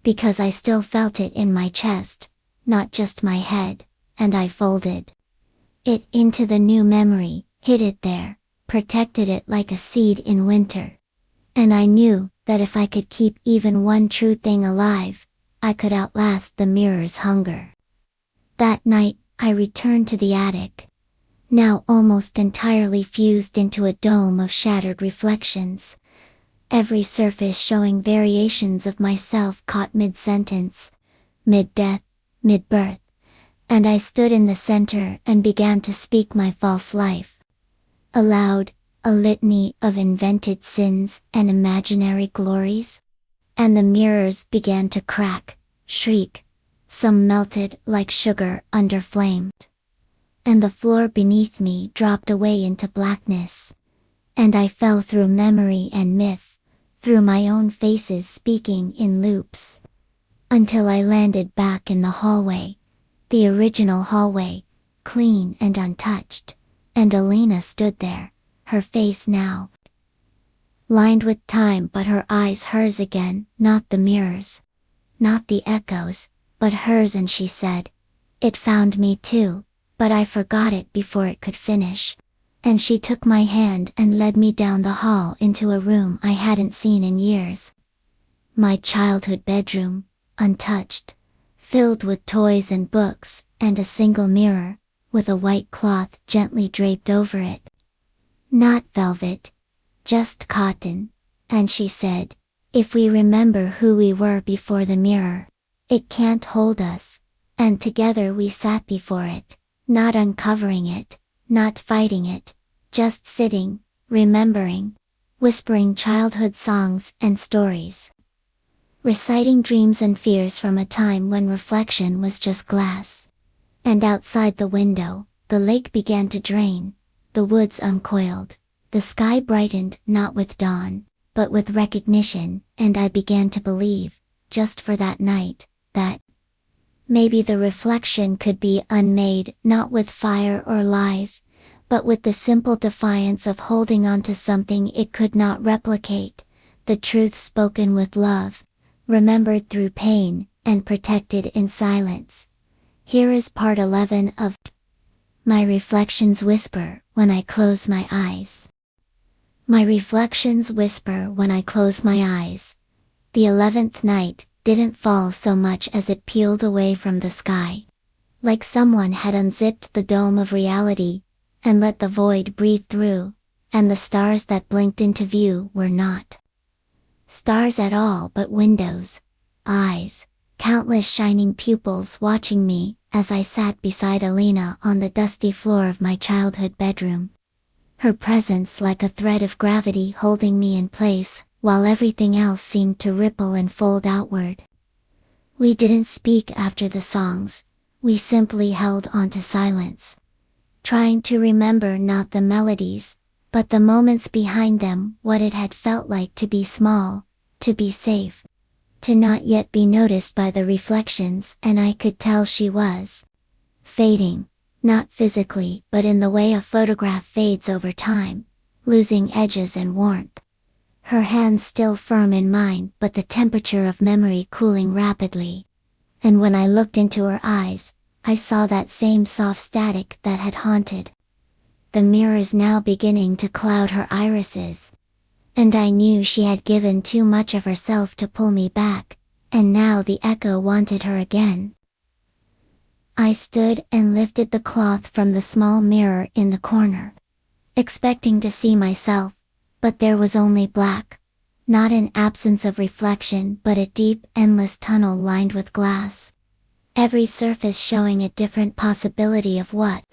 Because I still felt it in my chest, not just my head, and I folded it into the new memory, hid it there, protected it like a seed in winter. And I knew that if I could keep even one true thing alive, I could outlast the mirror's hunger. That night, I returned to the attic, now almost entirely fused into a dome of shattered reflections, every surface showing variations of myself caught mid-sentence, mid-death, mid-birth. And I stood in the center and began to speak my false life. Aloud, a litany of invented sins and imaginary glories. And the mirrors began to crack, shriek, some melted like sugar under flame. And the floor beneath me dropped away into blackness. And I fell through memory and myth, through my own faces speaking in loops. Until I landed back in the hallway. The original hallway, clean and untouched, and Elena stood there, her face now lined with time, but her eyes hers again, not the mirrors, not the echoes, but hers. And she said, "It found me too, but I forgot it before it could finish." And she took my hand and led me down the hall into a room I hadn't seen in years. My childhood bedroom, untouched, filled with toys and books, and a single mirror, with a white cloth gently draped over it. Not velvet, just cotton. And she said, "If we remember who we were before the mirror, it can't hold us." And together we sat before it, not uncovering it, not fighting it, just sitting, remembering, whispering childhood songs and stories. Reciting dreams and fears from a time when reflection was just glass. And outside the window, the lake began to drain, the woods uncoiled, the sky brightened not with dawn, but with recognition, and I began to believe, just for that night, that maybe the reflection could be unmade, not with fire or lies, but with the simple defiance of holding on to something it could not replicate, the truth spoken with love, remembered through pain, and protected in silence. Here is part 11 of My Reflections Whisper When I Close My Eyes. My reflections whisper when I close my eyes. The 11th night didn't fall so much as it peeled away from the sky. Like someone had unzipped the dome of reality, and let the void breathe through, and the stars that blinked into view were not stars at all but windows, eyes, countless shining pupils watching me as I sat beside Elena on the dusty floor of my childhood bedroom. Her presence like a thread of gravity holding me in place, while everything else seemed to ripple and fold outward. We didn't speak after the songs, we simply held on to silence. Trying to remember not the melodies, but the moments behind them, what it had felt like to be small, to be safe, to not yet be noticed by the reflections, and I could tell she was fading, not physically, but in the way a photograph fades over time, losing edges and warmth. Her hands still firm in mine, but the temperature of memory cooling rapidly. And when I looked into her eyes, I saw that same soft static that had haunted. The mirrors now beginning to cloud her irises. And I knew she had given too much of herself to pull me back, and now the echo wanted her again. I stood and lifted the cloth from the small mirror in the corner, expecting to see myself, but there was only black. Not an absence of reflection, but a deep, endless tunnel lined with glass. Every surface showing a different possibility of what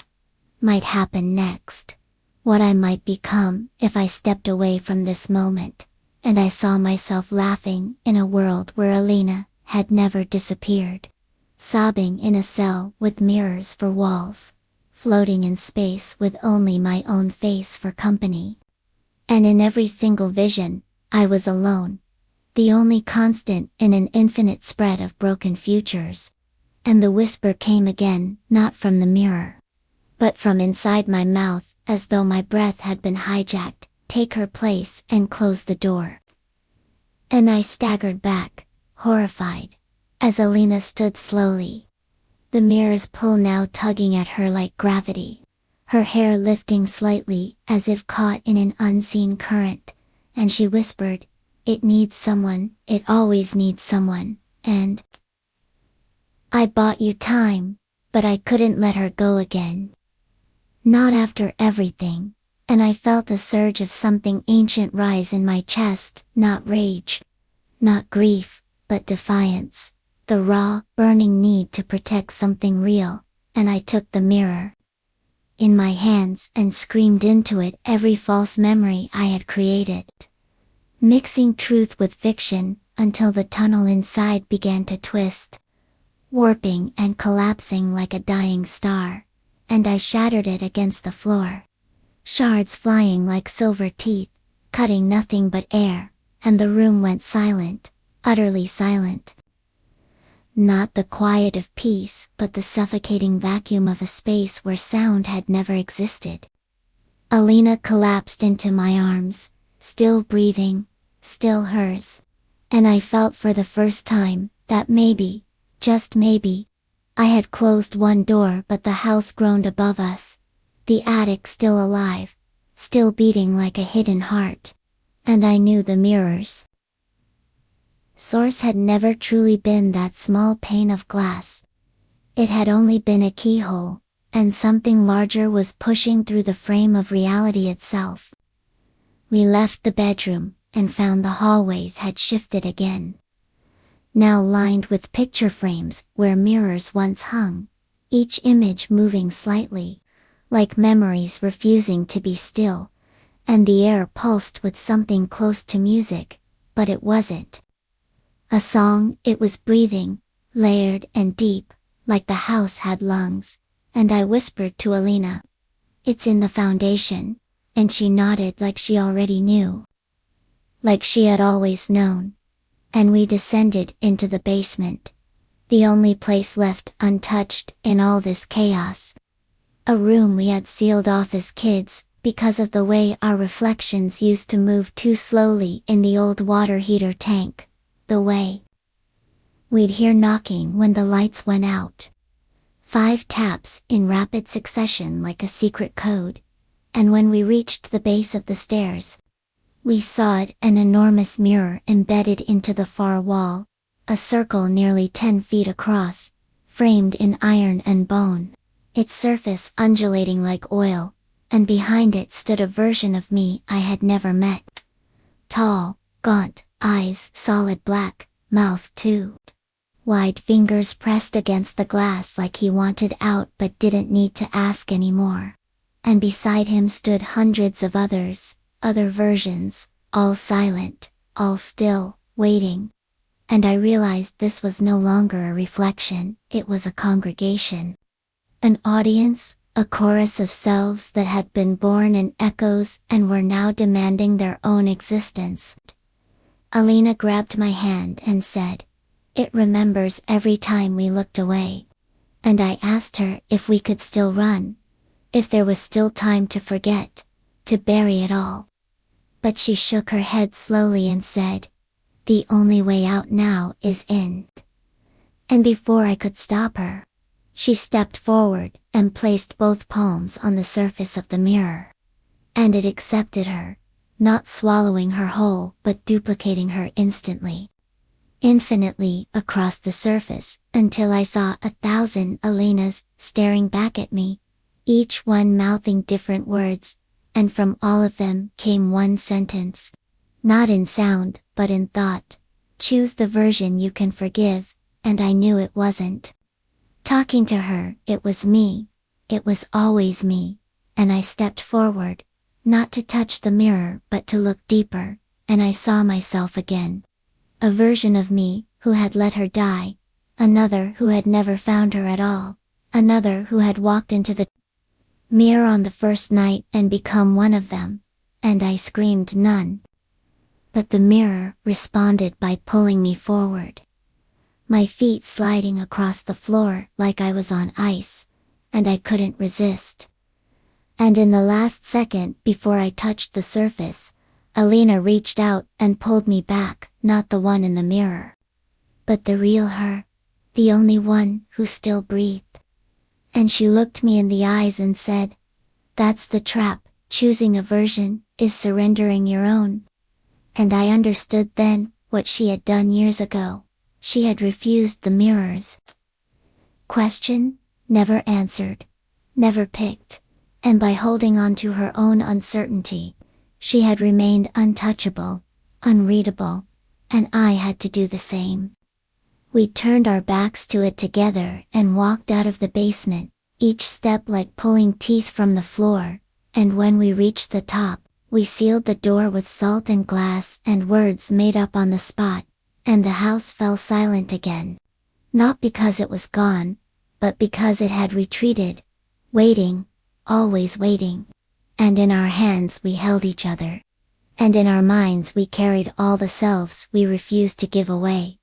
might happen next. What I might become if I stepped away from this moment. And I saw myself laughing in a world where Alina had never disappeared. Sobbing in a cell with mirrors for walls. Floating in space with only my own face for company. And in every single vision, I was alone. The only constant in an infinite spread of broken futures. And the whisper came again, not from the mirror, but from inside my mouth, as though my breath had been hijacked. Take her place and close the door. And I staggered back, horrified, as Alina stood slowly. The mirror's pull now tugging at her like gravity. Her hair lifting slightly, as if caught in an unseen current. And she whispered, "It needs someone, it always needs someone, and I bought you time," but I couldn't let her go again. Not after everything, and I felt a surge of something ancient rise in my chest, not rage, not grief, but defiance, the raw, burning need to protect something real, and I took the mirror in my hands and screamed into it every false memory I had created. Mixing truth with fiction, until the tunnel inside began to twist, warping and collapsing like a dying star, and I shattered it against the floor. Shards flying like silver teeth, cutting nothing but air, and the room went silent, utterly silent. Not the quiet of peace, but the suffocating vacuum of a space where sound had never existed. Alina collapsed into my arms, still breathing, still hers, and I felt for the first time, that maybe, just maybe, I had closed one door but the house groaned above us, the attic still alive, still beating like a hidden heart, and I knew the mirror's source had never truly been that small pane of glass. It had only been a keyhole, and something larger was pushing through the frame of reality itself. We left the bedroom, and found the hallways had shifted again. Now lined with picture frames where mirrors once hung, each image moving slightly, like memories refusing to be still, and the air pulsed with something close to music, but it wasn't a song. It was breathing, layered and deep, like the house had lungs, and I whispered to Alina, "It's in the foundation," and she nodded like she already knew. Like she had always known. And we descended into the basement. The only place left untouched in all this chaos. A room we had sealed off as kids, because of the way our reflections used to move too slowly in the old water heater tank. The way we'd hear knocking when the lights went out. 5 taps in rapid succession like a secret code. And when we reached the base of the stairs, we saw it, an enormous mirror embedded into the far wall, a circle nearly 10 feet across, framed in iron and bone, its surface undulating like oil, and behind it stood a version of me I had never met. Tall, gaunt, eyes solid black, mouth too wide, fingers pressed against the glass like he wanted out but didn't need to ask anymore. And beside him stood hundreds of others, other versions, all silent, all still, waiting. And I realized this was no longer a reflection, it was a congregation. An audience, a chorus of selves that had been born in echoes and were now demanding their own existence. Alina grabbed my hand and said, "It remembers every time we looked away." And I asked her if we could still run, if there was still time to forget, to bury it all. But she shook her head slowly and said, "The only way out now is in." And before I could stop her, she stepped forward and placed both palms on the surface of the mirror. And it accepted her, not swallowing her whole but duplicating her instantly, infinitely across the surface, until I saw 1,000 Alinas staring back at me, each one mouthing different words, and from all of them came one sentence. Not in sound, but in thought. "Choose the version you can forgive," and I knew it wasn't talking to her, it was me. It was always me, and I stepped forward, not to touch the mirror but to look deeper, and I saw myself again. A version of me, who had let her die, another who had never found her at all, another who had walked into the mirror on the first night and become one of them, and I screamed none. But the mirror responded by pulling me forward, my feet sliding across the floor like I was on ice, and I couldn't resist. And in the last second before I touched the surface, Alina reached out and pulled me back, not the one in the mirror, but the real her, the only one who still breathed. And she looked me in the eyes and said, "That's the trap, choosing a version is surrendering your own." And I understood then what she had done years ago. She had refused the mirror's question, never answered, never picked, and by holding on to her own uncertainty, she had remained untouchable, unreadable, and I had to do the same. We turned our backs to it together and walked out of the basement, each step like pulling teeth from the floor, and when we reached the top, we sealed the door with salt and glass and words made up on the spot, and the house fell silent again. Not because it was gone, but because it had retreated, waiting, always waiting. And in our hands we held each other. And in our minds we carried all the selves we refused to give away.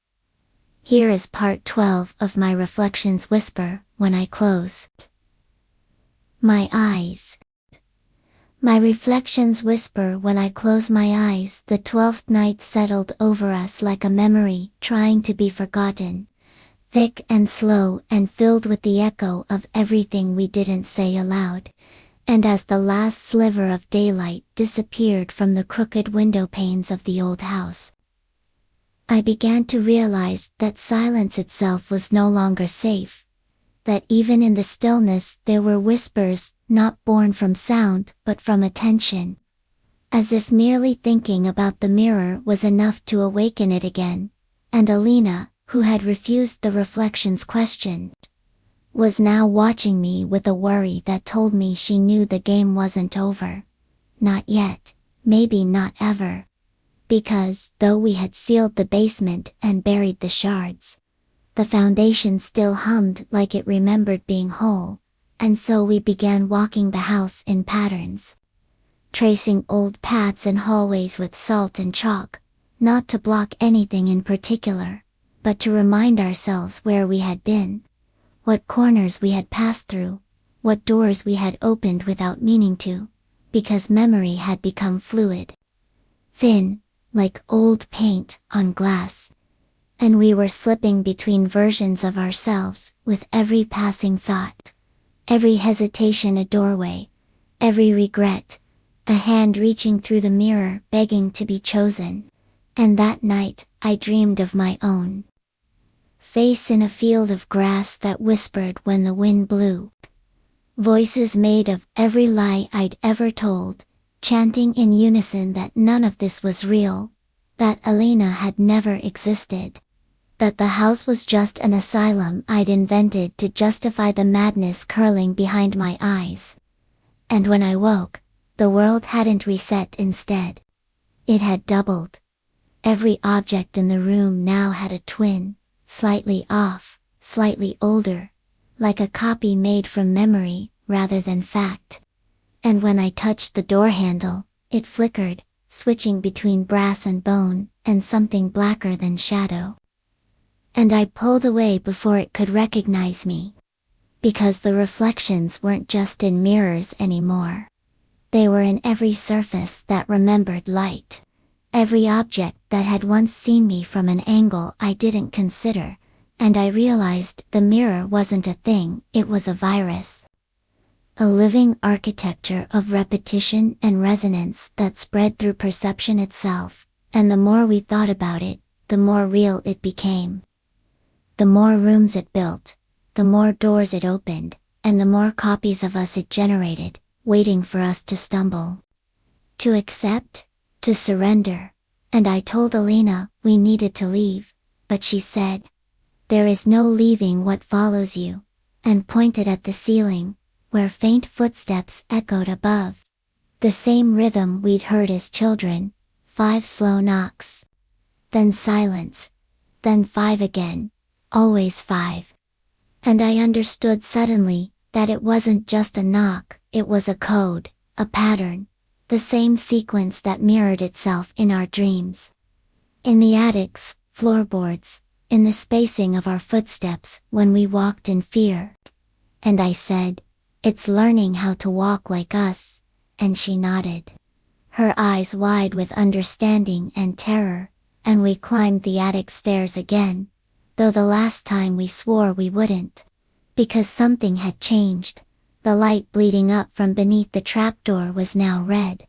Here is part 12 of my reflections whisper when I close my eyes. My reflections whisper when I close my eyes. The 12th night settled over us like a memory trying to be forgotten, thick and slow and filled with the echo of everything we didn't say aloud. And as the last sliver of daylight disappeared from the crooked window panes of the old house, I began to realize that silence itself was no longer safe, that even in the stillness there were whispers, not born from sound but from attention. As if merely thinking about the mirror was enough to awaken it again, and Alina, who had refused the reflections question, was now watching me with a worry that told me she knew the game wasn't over. Not yet, maybe not ever. Because, though we had sealed the basement and buried the shards, the foundation still hummed like it remembered being whole, and so we began walking the house in patterns, tracing old paths and hallways with salt and chalk, not to block anything in particular, but to remind ourselves where we had been, what corners we had passed through, what doors we had opened without meaning to, because memory had become fluid, thin, like old paint on glass, and we were slipping between versions of ourselves with every passing thought, every hesitation a doorway, every regret, a hand reaching through the mirror begging to be chosen. And that night, I dreamed of my own face in a field of grass that whispered when the wind blew. Voices made of every lie I'd ever told, chanting in unison that none of this was real, that Alina had never existed, that the house was just an asylum I'd invented to justify the madness curling behind my eyes. And when I woke, the world hadn't reset instead. It had doubled. Every object in the room now had a twin, slightly off, slightly older, like a copy made from memory, rather than fact. And when I touched the door handle, it flickered, switching between brass and bone, and something blacker than shadow. And I pulled away before it could recognize me. Because the reflections weren't just in mirrors anymore. They were in every surface that remembered light. Every object that had once seen me from an angle I didn't consider, and I realized the mirror wasn't a thing, it was a virus. A living architecture of repetition and resonance that spread through perception itself, and the more we thought about it, the more real it became. The more rooms it built, the more doors it opened, and the more copies of us it generated, waiting for us to stumble. To accept, to surrender, and I told Alina we needed to leave, but she said, "There is no leaving what follows you," and pointed at the ceiling, where faint footsteps echoed above. The same rhythm we'd heard as children, 5 slow knocks. Then silence. Then 5 again. Always 5. And I understood suddenly, that it wasn't just a knock, it was a code, a pattern, the same sequence that mirrored itself in our dreams. In the attics, floorboards, in the spacing of our footsteps when we walked in fear. And I said, "It's learning how to walk like us," and she nodded. Her eyes wide with understanding and terror, and we climbed the attic stairs again, though the last time we swore we wouldn't. Because something had changed. The light bleeding up from beneath the trapdoor was now red.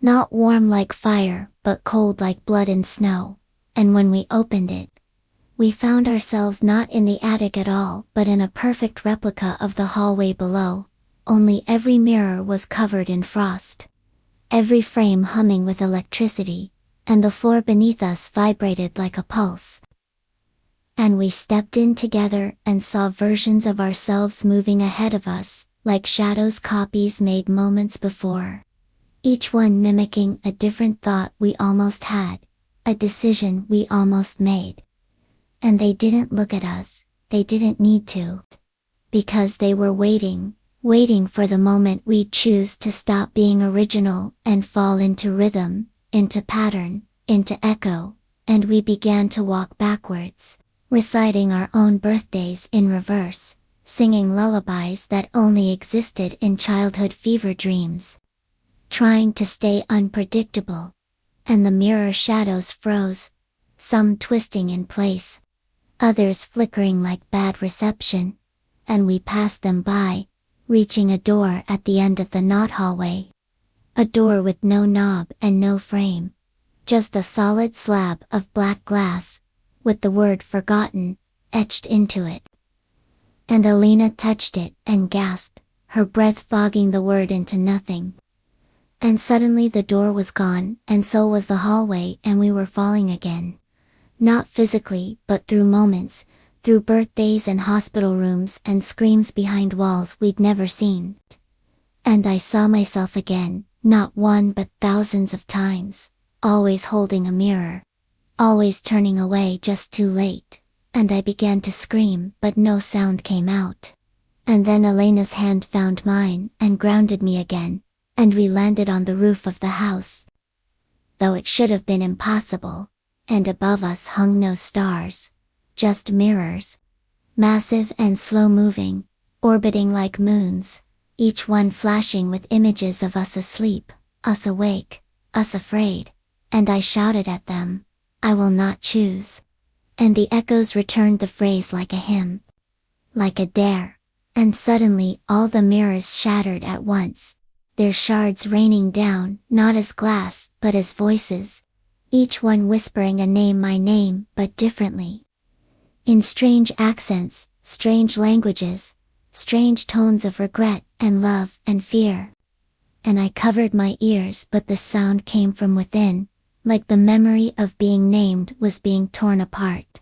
Not warm like fire, but cold like blood and snow, and when we opened it, we found ourselves not in the attic at all, but in a perfect replica of the hallway below, only every mirror was covered in frost. Every frame humming with electricity, and the floor beneath us vibrated like a pulse. And we stepped in together and saw versions of ourselves moving ahead of us, like shadows copies made moments before. Each one mimicking a different thought we almost had, a decision we almost made. And they didn't look at us, they didn't need to. Because they were waiting for the moment we'd choose to stop being original and fall into rhythm, into pattern, into echo, and we began to walk backwards, reciting our own birthdays in reverse, singing lullabies that only existed in childhood fever dreams. Trying to stay unpredictable. And the mirror shadows froze, some twisting in place, others flickering like bad reception, and we passed them by, reaching a door at the end of the not hallway. A door with no knob and no frame. Just a solid slab of black glass, with the word "forgotten" etched into it. And Alina touched it and gasped, her breath fogging the word into nothing. And suddenly the door was gone, and so was the hallway, and we were falling again. Not physically, but through moments, through birthdays and hospital rooms and screams behind walls we'd never seen. And I saw myself again, not one but thousands of times, always holding a mirror. Always turning away just too late, and I began to scream but no sound came out. And then Elena's hand found mine and grounded me again, and we landed on the roof of the house. Though it should have been impossible, and above us hung no stars, just mirrors. Massive and slow-moving, orbiting like moons, each one flashing with images of us asleep, us awake, us afraid, and I shouted at them, "I will not choose." And the echoes returned the phrase like a hymn. Like a dare. And suddenly all the mirrors shattered at once, their shards raining down, not as glass, but as voices. Each one whispering a name, my name, but differently. In strange accents, strange languages, strange tones of regret, and love, and fear. And I covered my ears, but the sound came from within, like the memory of being named was being torn apart.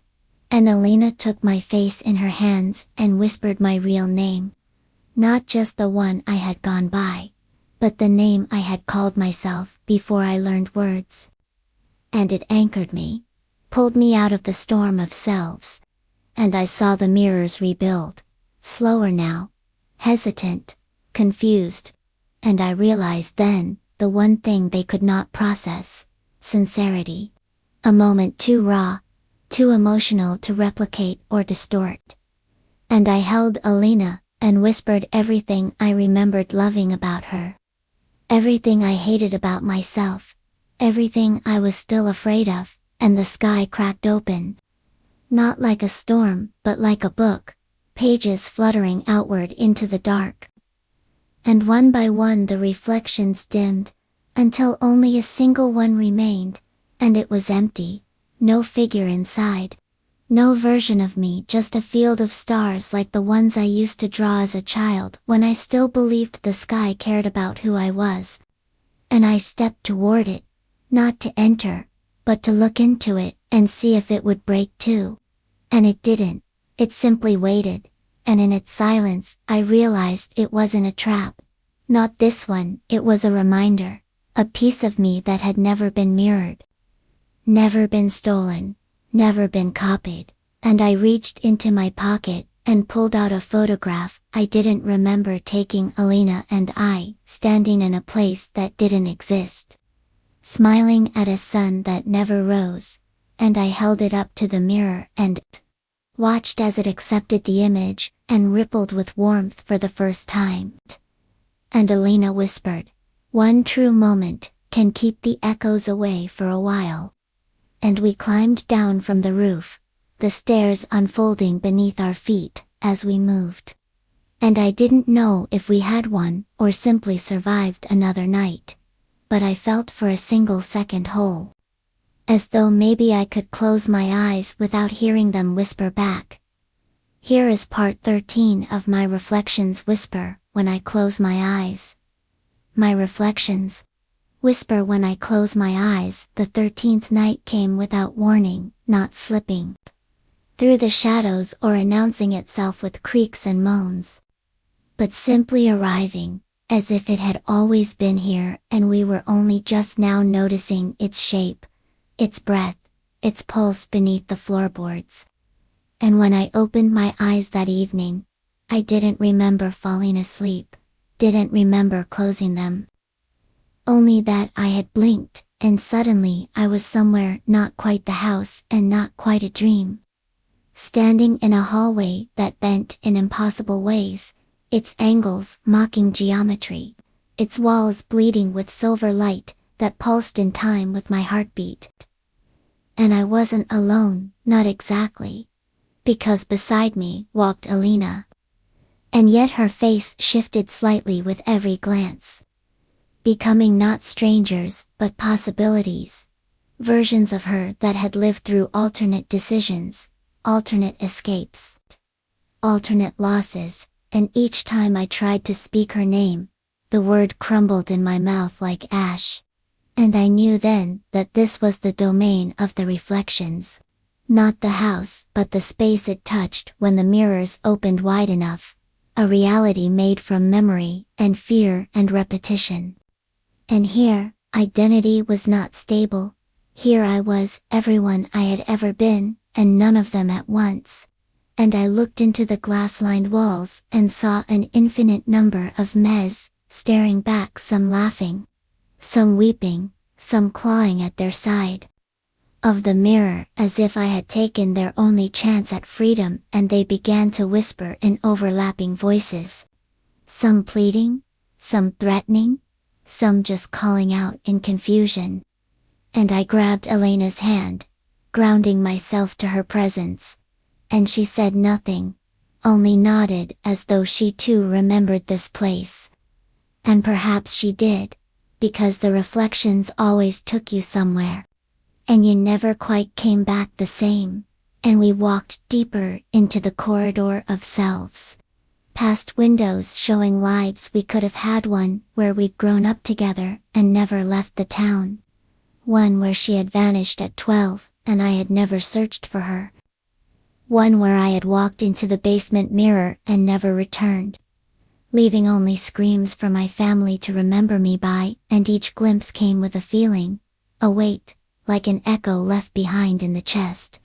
And Elena took my face in her hands and whispered my real name. Not just the one I had gone by, but the name I had called myself before I learned words. And it anchored me, pulled me out of the storm of selves. And I saw the mirrors rebuild, slower now, hesitant, confused. And I realized then, the one thing they could not process: sincerity. A moment too raw, too emotional to replicate or distort. And I held Alina, and whispered everything I remembered loving about her. Everything I hated about myself. Everything I was still afraid of, and the sky cracked open. Not like a storm, but like a book, pages fluttering outward into the dark. And one by one the reflections dimmed, until only a single one remained, and it was empty, no figure inside. No version of me, just a field of stars like the ones I used to draw as a child when I still believed the sky cared about who I was. And I stepped toward it, not to enter, but to look into it and see if it would break too. And it didn't. It simply waited, and in its silence I realized it wasn't a trap. Not this one. It was a reminder, a piece of me that had never been mirrored, never been stolen, never been copied. And I reached into my pocket and pulled out a photograph I didn't remember taking. Alina and I, standing in a place that didn't exist, smiling at a sun that never rose, and I held it up to the mirror and watched as it accepted the image and rippled with warmth for the first time. And Alina whispered, "One true moment can keep the echoes away for a while." And we climbed down from the roof, the stairs unfolding beneath our feet as we moved. And I didn't know if we had won or simply survived another night, but I felt for a single second whole. As though maybe I could close my eyes without hearing them whisper back. Here is part 13 of my reflections whisper when I close my eyes. My reflections whisper when I close my eyes. The 13th night came without warning, not slipping through the shadows or announcing itself with creaks and moans, but simply arriving, as if it had always been here and we were only just now noticing its shape, its breath, its pulse beneath the floorboards. And when I opened my eyes that evening, I didn't remember falling asleep, didn't remember closing them. Only that I had blinked, and suddenly I was somewhere not quite the house and not quite a dream. Standing in a hallway that bent in impossible ways, its angles mocking geometry, its walls bleeding with silver light that pulsed in time with my heartbeat. And I wasn't alone, not exactly, because beside me walked Alina. And yet her face shifted slightly with every glance, becoming not strangers, but possibilities. Versions of her that had lived through alternate decisions, alternate escapes, alternate losses, and each time I tried to speak her name, the word crumbled in my mouth like ash. And I knew then that this was the domain of the reflections. Not the house, but the space it touched when the mirrors opened wide enough. A reality made from memory, and fear, and repetition. And here, identity was not stable. Here I was, everyone I had ever been, and none of them at once. And I looked into the glass-lined walls, and saw an infinite number of mes, staring back, some laughing, some weeping, some clawing at their side of the mirror as if I had taken their only chance at freedom, and they began to whisper in overlapping voices. Some pleading, some threatening, some just calling out in confusion. And I grabbed Elena's hand, grounding myself to her presence. And she said nothing, only nodded as though she too remembered this place. And perhaps she did, because the reflections always took you somewhere. And you never quite came back the same, and we walked deeper into the corridor of selves. Past windows showing lives we could have had, one where we'd grown up together and never left the town. One where she had vanished at 12, and I had never searched for her. One where I had walked into the basement mirror and never returned, leaving only screams for my family to remember me by, and each glimpse came with a feeling, a weight, like an echo left behind in the chest.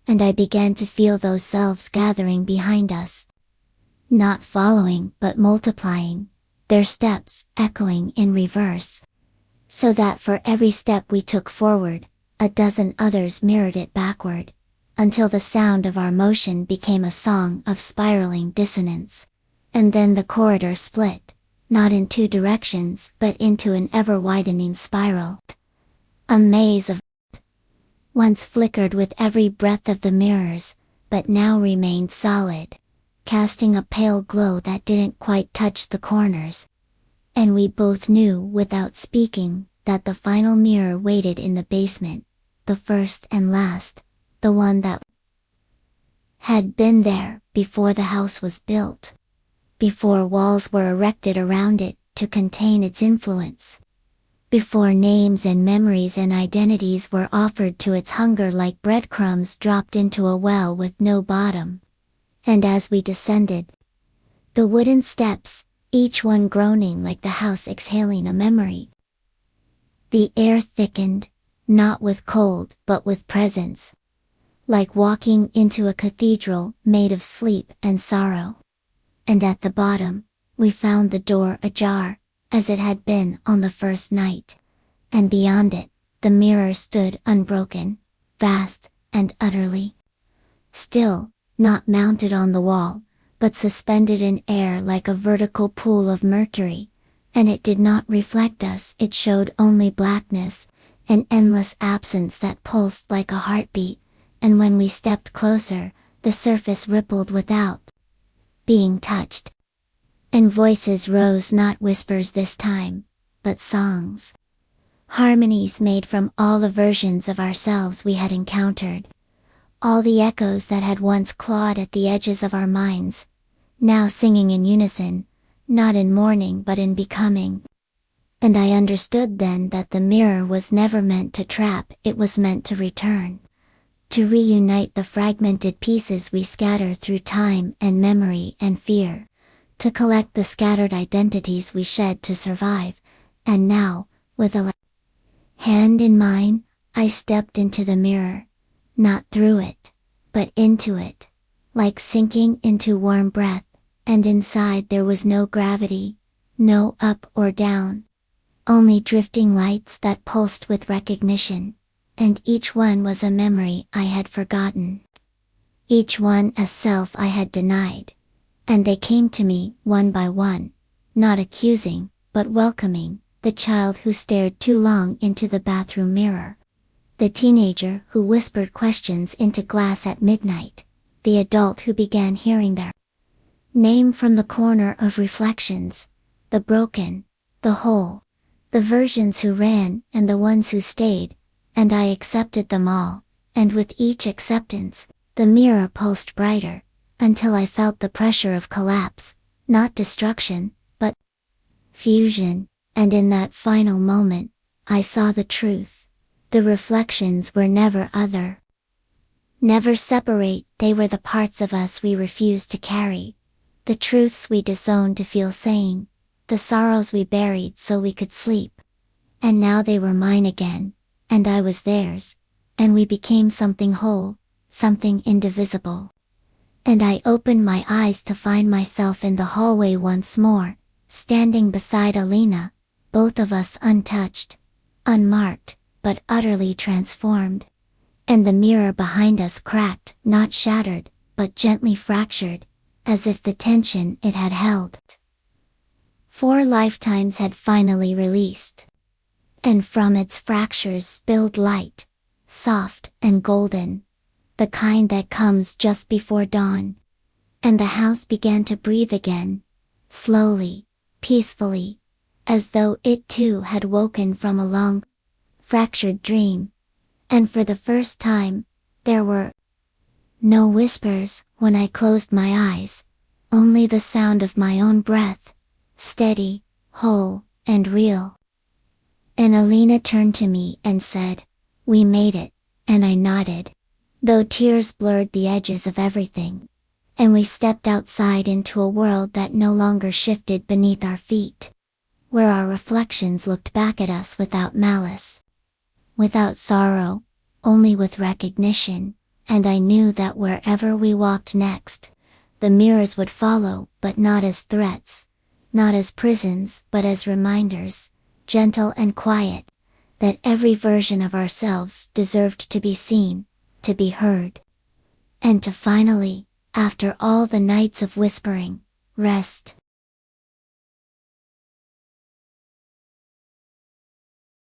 And I began to feel those selves gathering behind us. Not following, but multiplying. their steps echoing in reverse. So that for every step we took forward, a dozen others mirrored it backward, until the sound of our motion became a song of spiraling dissonance. And then the corridor split, not in two directions but into an ever-widening spiral. A maze of once flickered with every breath of the mirrors, but now remained solid, casting a pale glow that didn't quite touch the corners. And we both knew without speaking that the final mirror waited in the basement, the first and last, the one that had been there before the house was built, before walls were erected around it to contain its influence, before names and memories and identities were offered to its hunger like breadcrumbs dropped into a well with no bottom. And as we descended the wooden steps, each one groaning like the house exhaling a memory, the air thickened, not with cold but with presence, like walking into a cathedral made of sleep and sorrow. And at the bottom, we found the door ajar, as it had been on the first night. And beyond it, the mirror stood unbroken, vast, and utterly still, not mounted on the wall, but suspended in air like a vertical pool of mercury. And it did not reflect us, it showed only blackness, an endless absence that pulsed like a heartbeat. And when we stepped closer, the surface rippled without being touched. And voices rose, not whispers this time, but songs. Harmonies made from all the versions of ourselves we had encountered. All the echoes that had once clawed at the edges of our minds, now singing in unison, not in mourning but in becoming. And I understood then that the mirror was never meant to trap, it was meant to return. To reunite the fragmented pieces we scatter through time and memory and fear. To collect the scattered identities we shed to survive. And now, with a hand in mine, I stepped into the mirror. Not through it, but into it. Like sinking into warm breath, and inside there was no gravity, no up or down. Only drifting lights that pulsed with recognition. And each one was a memory I had forgotten. Each one a self I had denied. And they came to me, one by one, not accusing, but welcoming, the child who stared too long into the bathroom mirror. The teenager who whispered questions into glass at midnight. The adult who began hearing their name from the corner of reflections. The broken, the whole, the versions who ran and the ones who stayed. And I accepted them all, and with each acceptance, the mirror pulsed brighter, until I felt the pressure of collapse, not destruction, but fusion. And in that final moment, I saw the truth. The reflections were never other. Never separate, they were the parts of us we refused to carry. The truths we disowned to feel sane. The sorrows we buried so we could sleep. And now they were mine again. And I was theirs, and we became something whole, something indivisible. And I opened my eyes to find myself in the hallway once more, standing beside Alina, both of us untouched, unmarked, but utterly transformed. And the mirror behind us cracked, not shattered, but gently fractured, as if the tension it had held 4 lifetimes had finally released. And from its fractures spilled light, soft and golden, the kind that comes just before dawn. And the house began to breathe again, slowly, peacefully, as though it too had woken from a long, fractured dream. And for the first time, there were no whispers when I closed my eyes, only the sound of my own breath, steady, whole, and real. And Alina turned to me and said, "We made it," and I nodded, though tears blurred the edges of everything. And we stepped outside into a world that no longer shifted beneath our feet, where our reflections looked back at us without malice, without sorrow, only with recognition. And I knew that wherever we walked next, the mirrors would follow, but not as threats, not as prisons but as reminders, gentle and quiet, that every version of ourselves deserved to be seen, to be heard. And to finally, after all the nights of whispering, rest.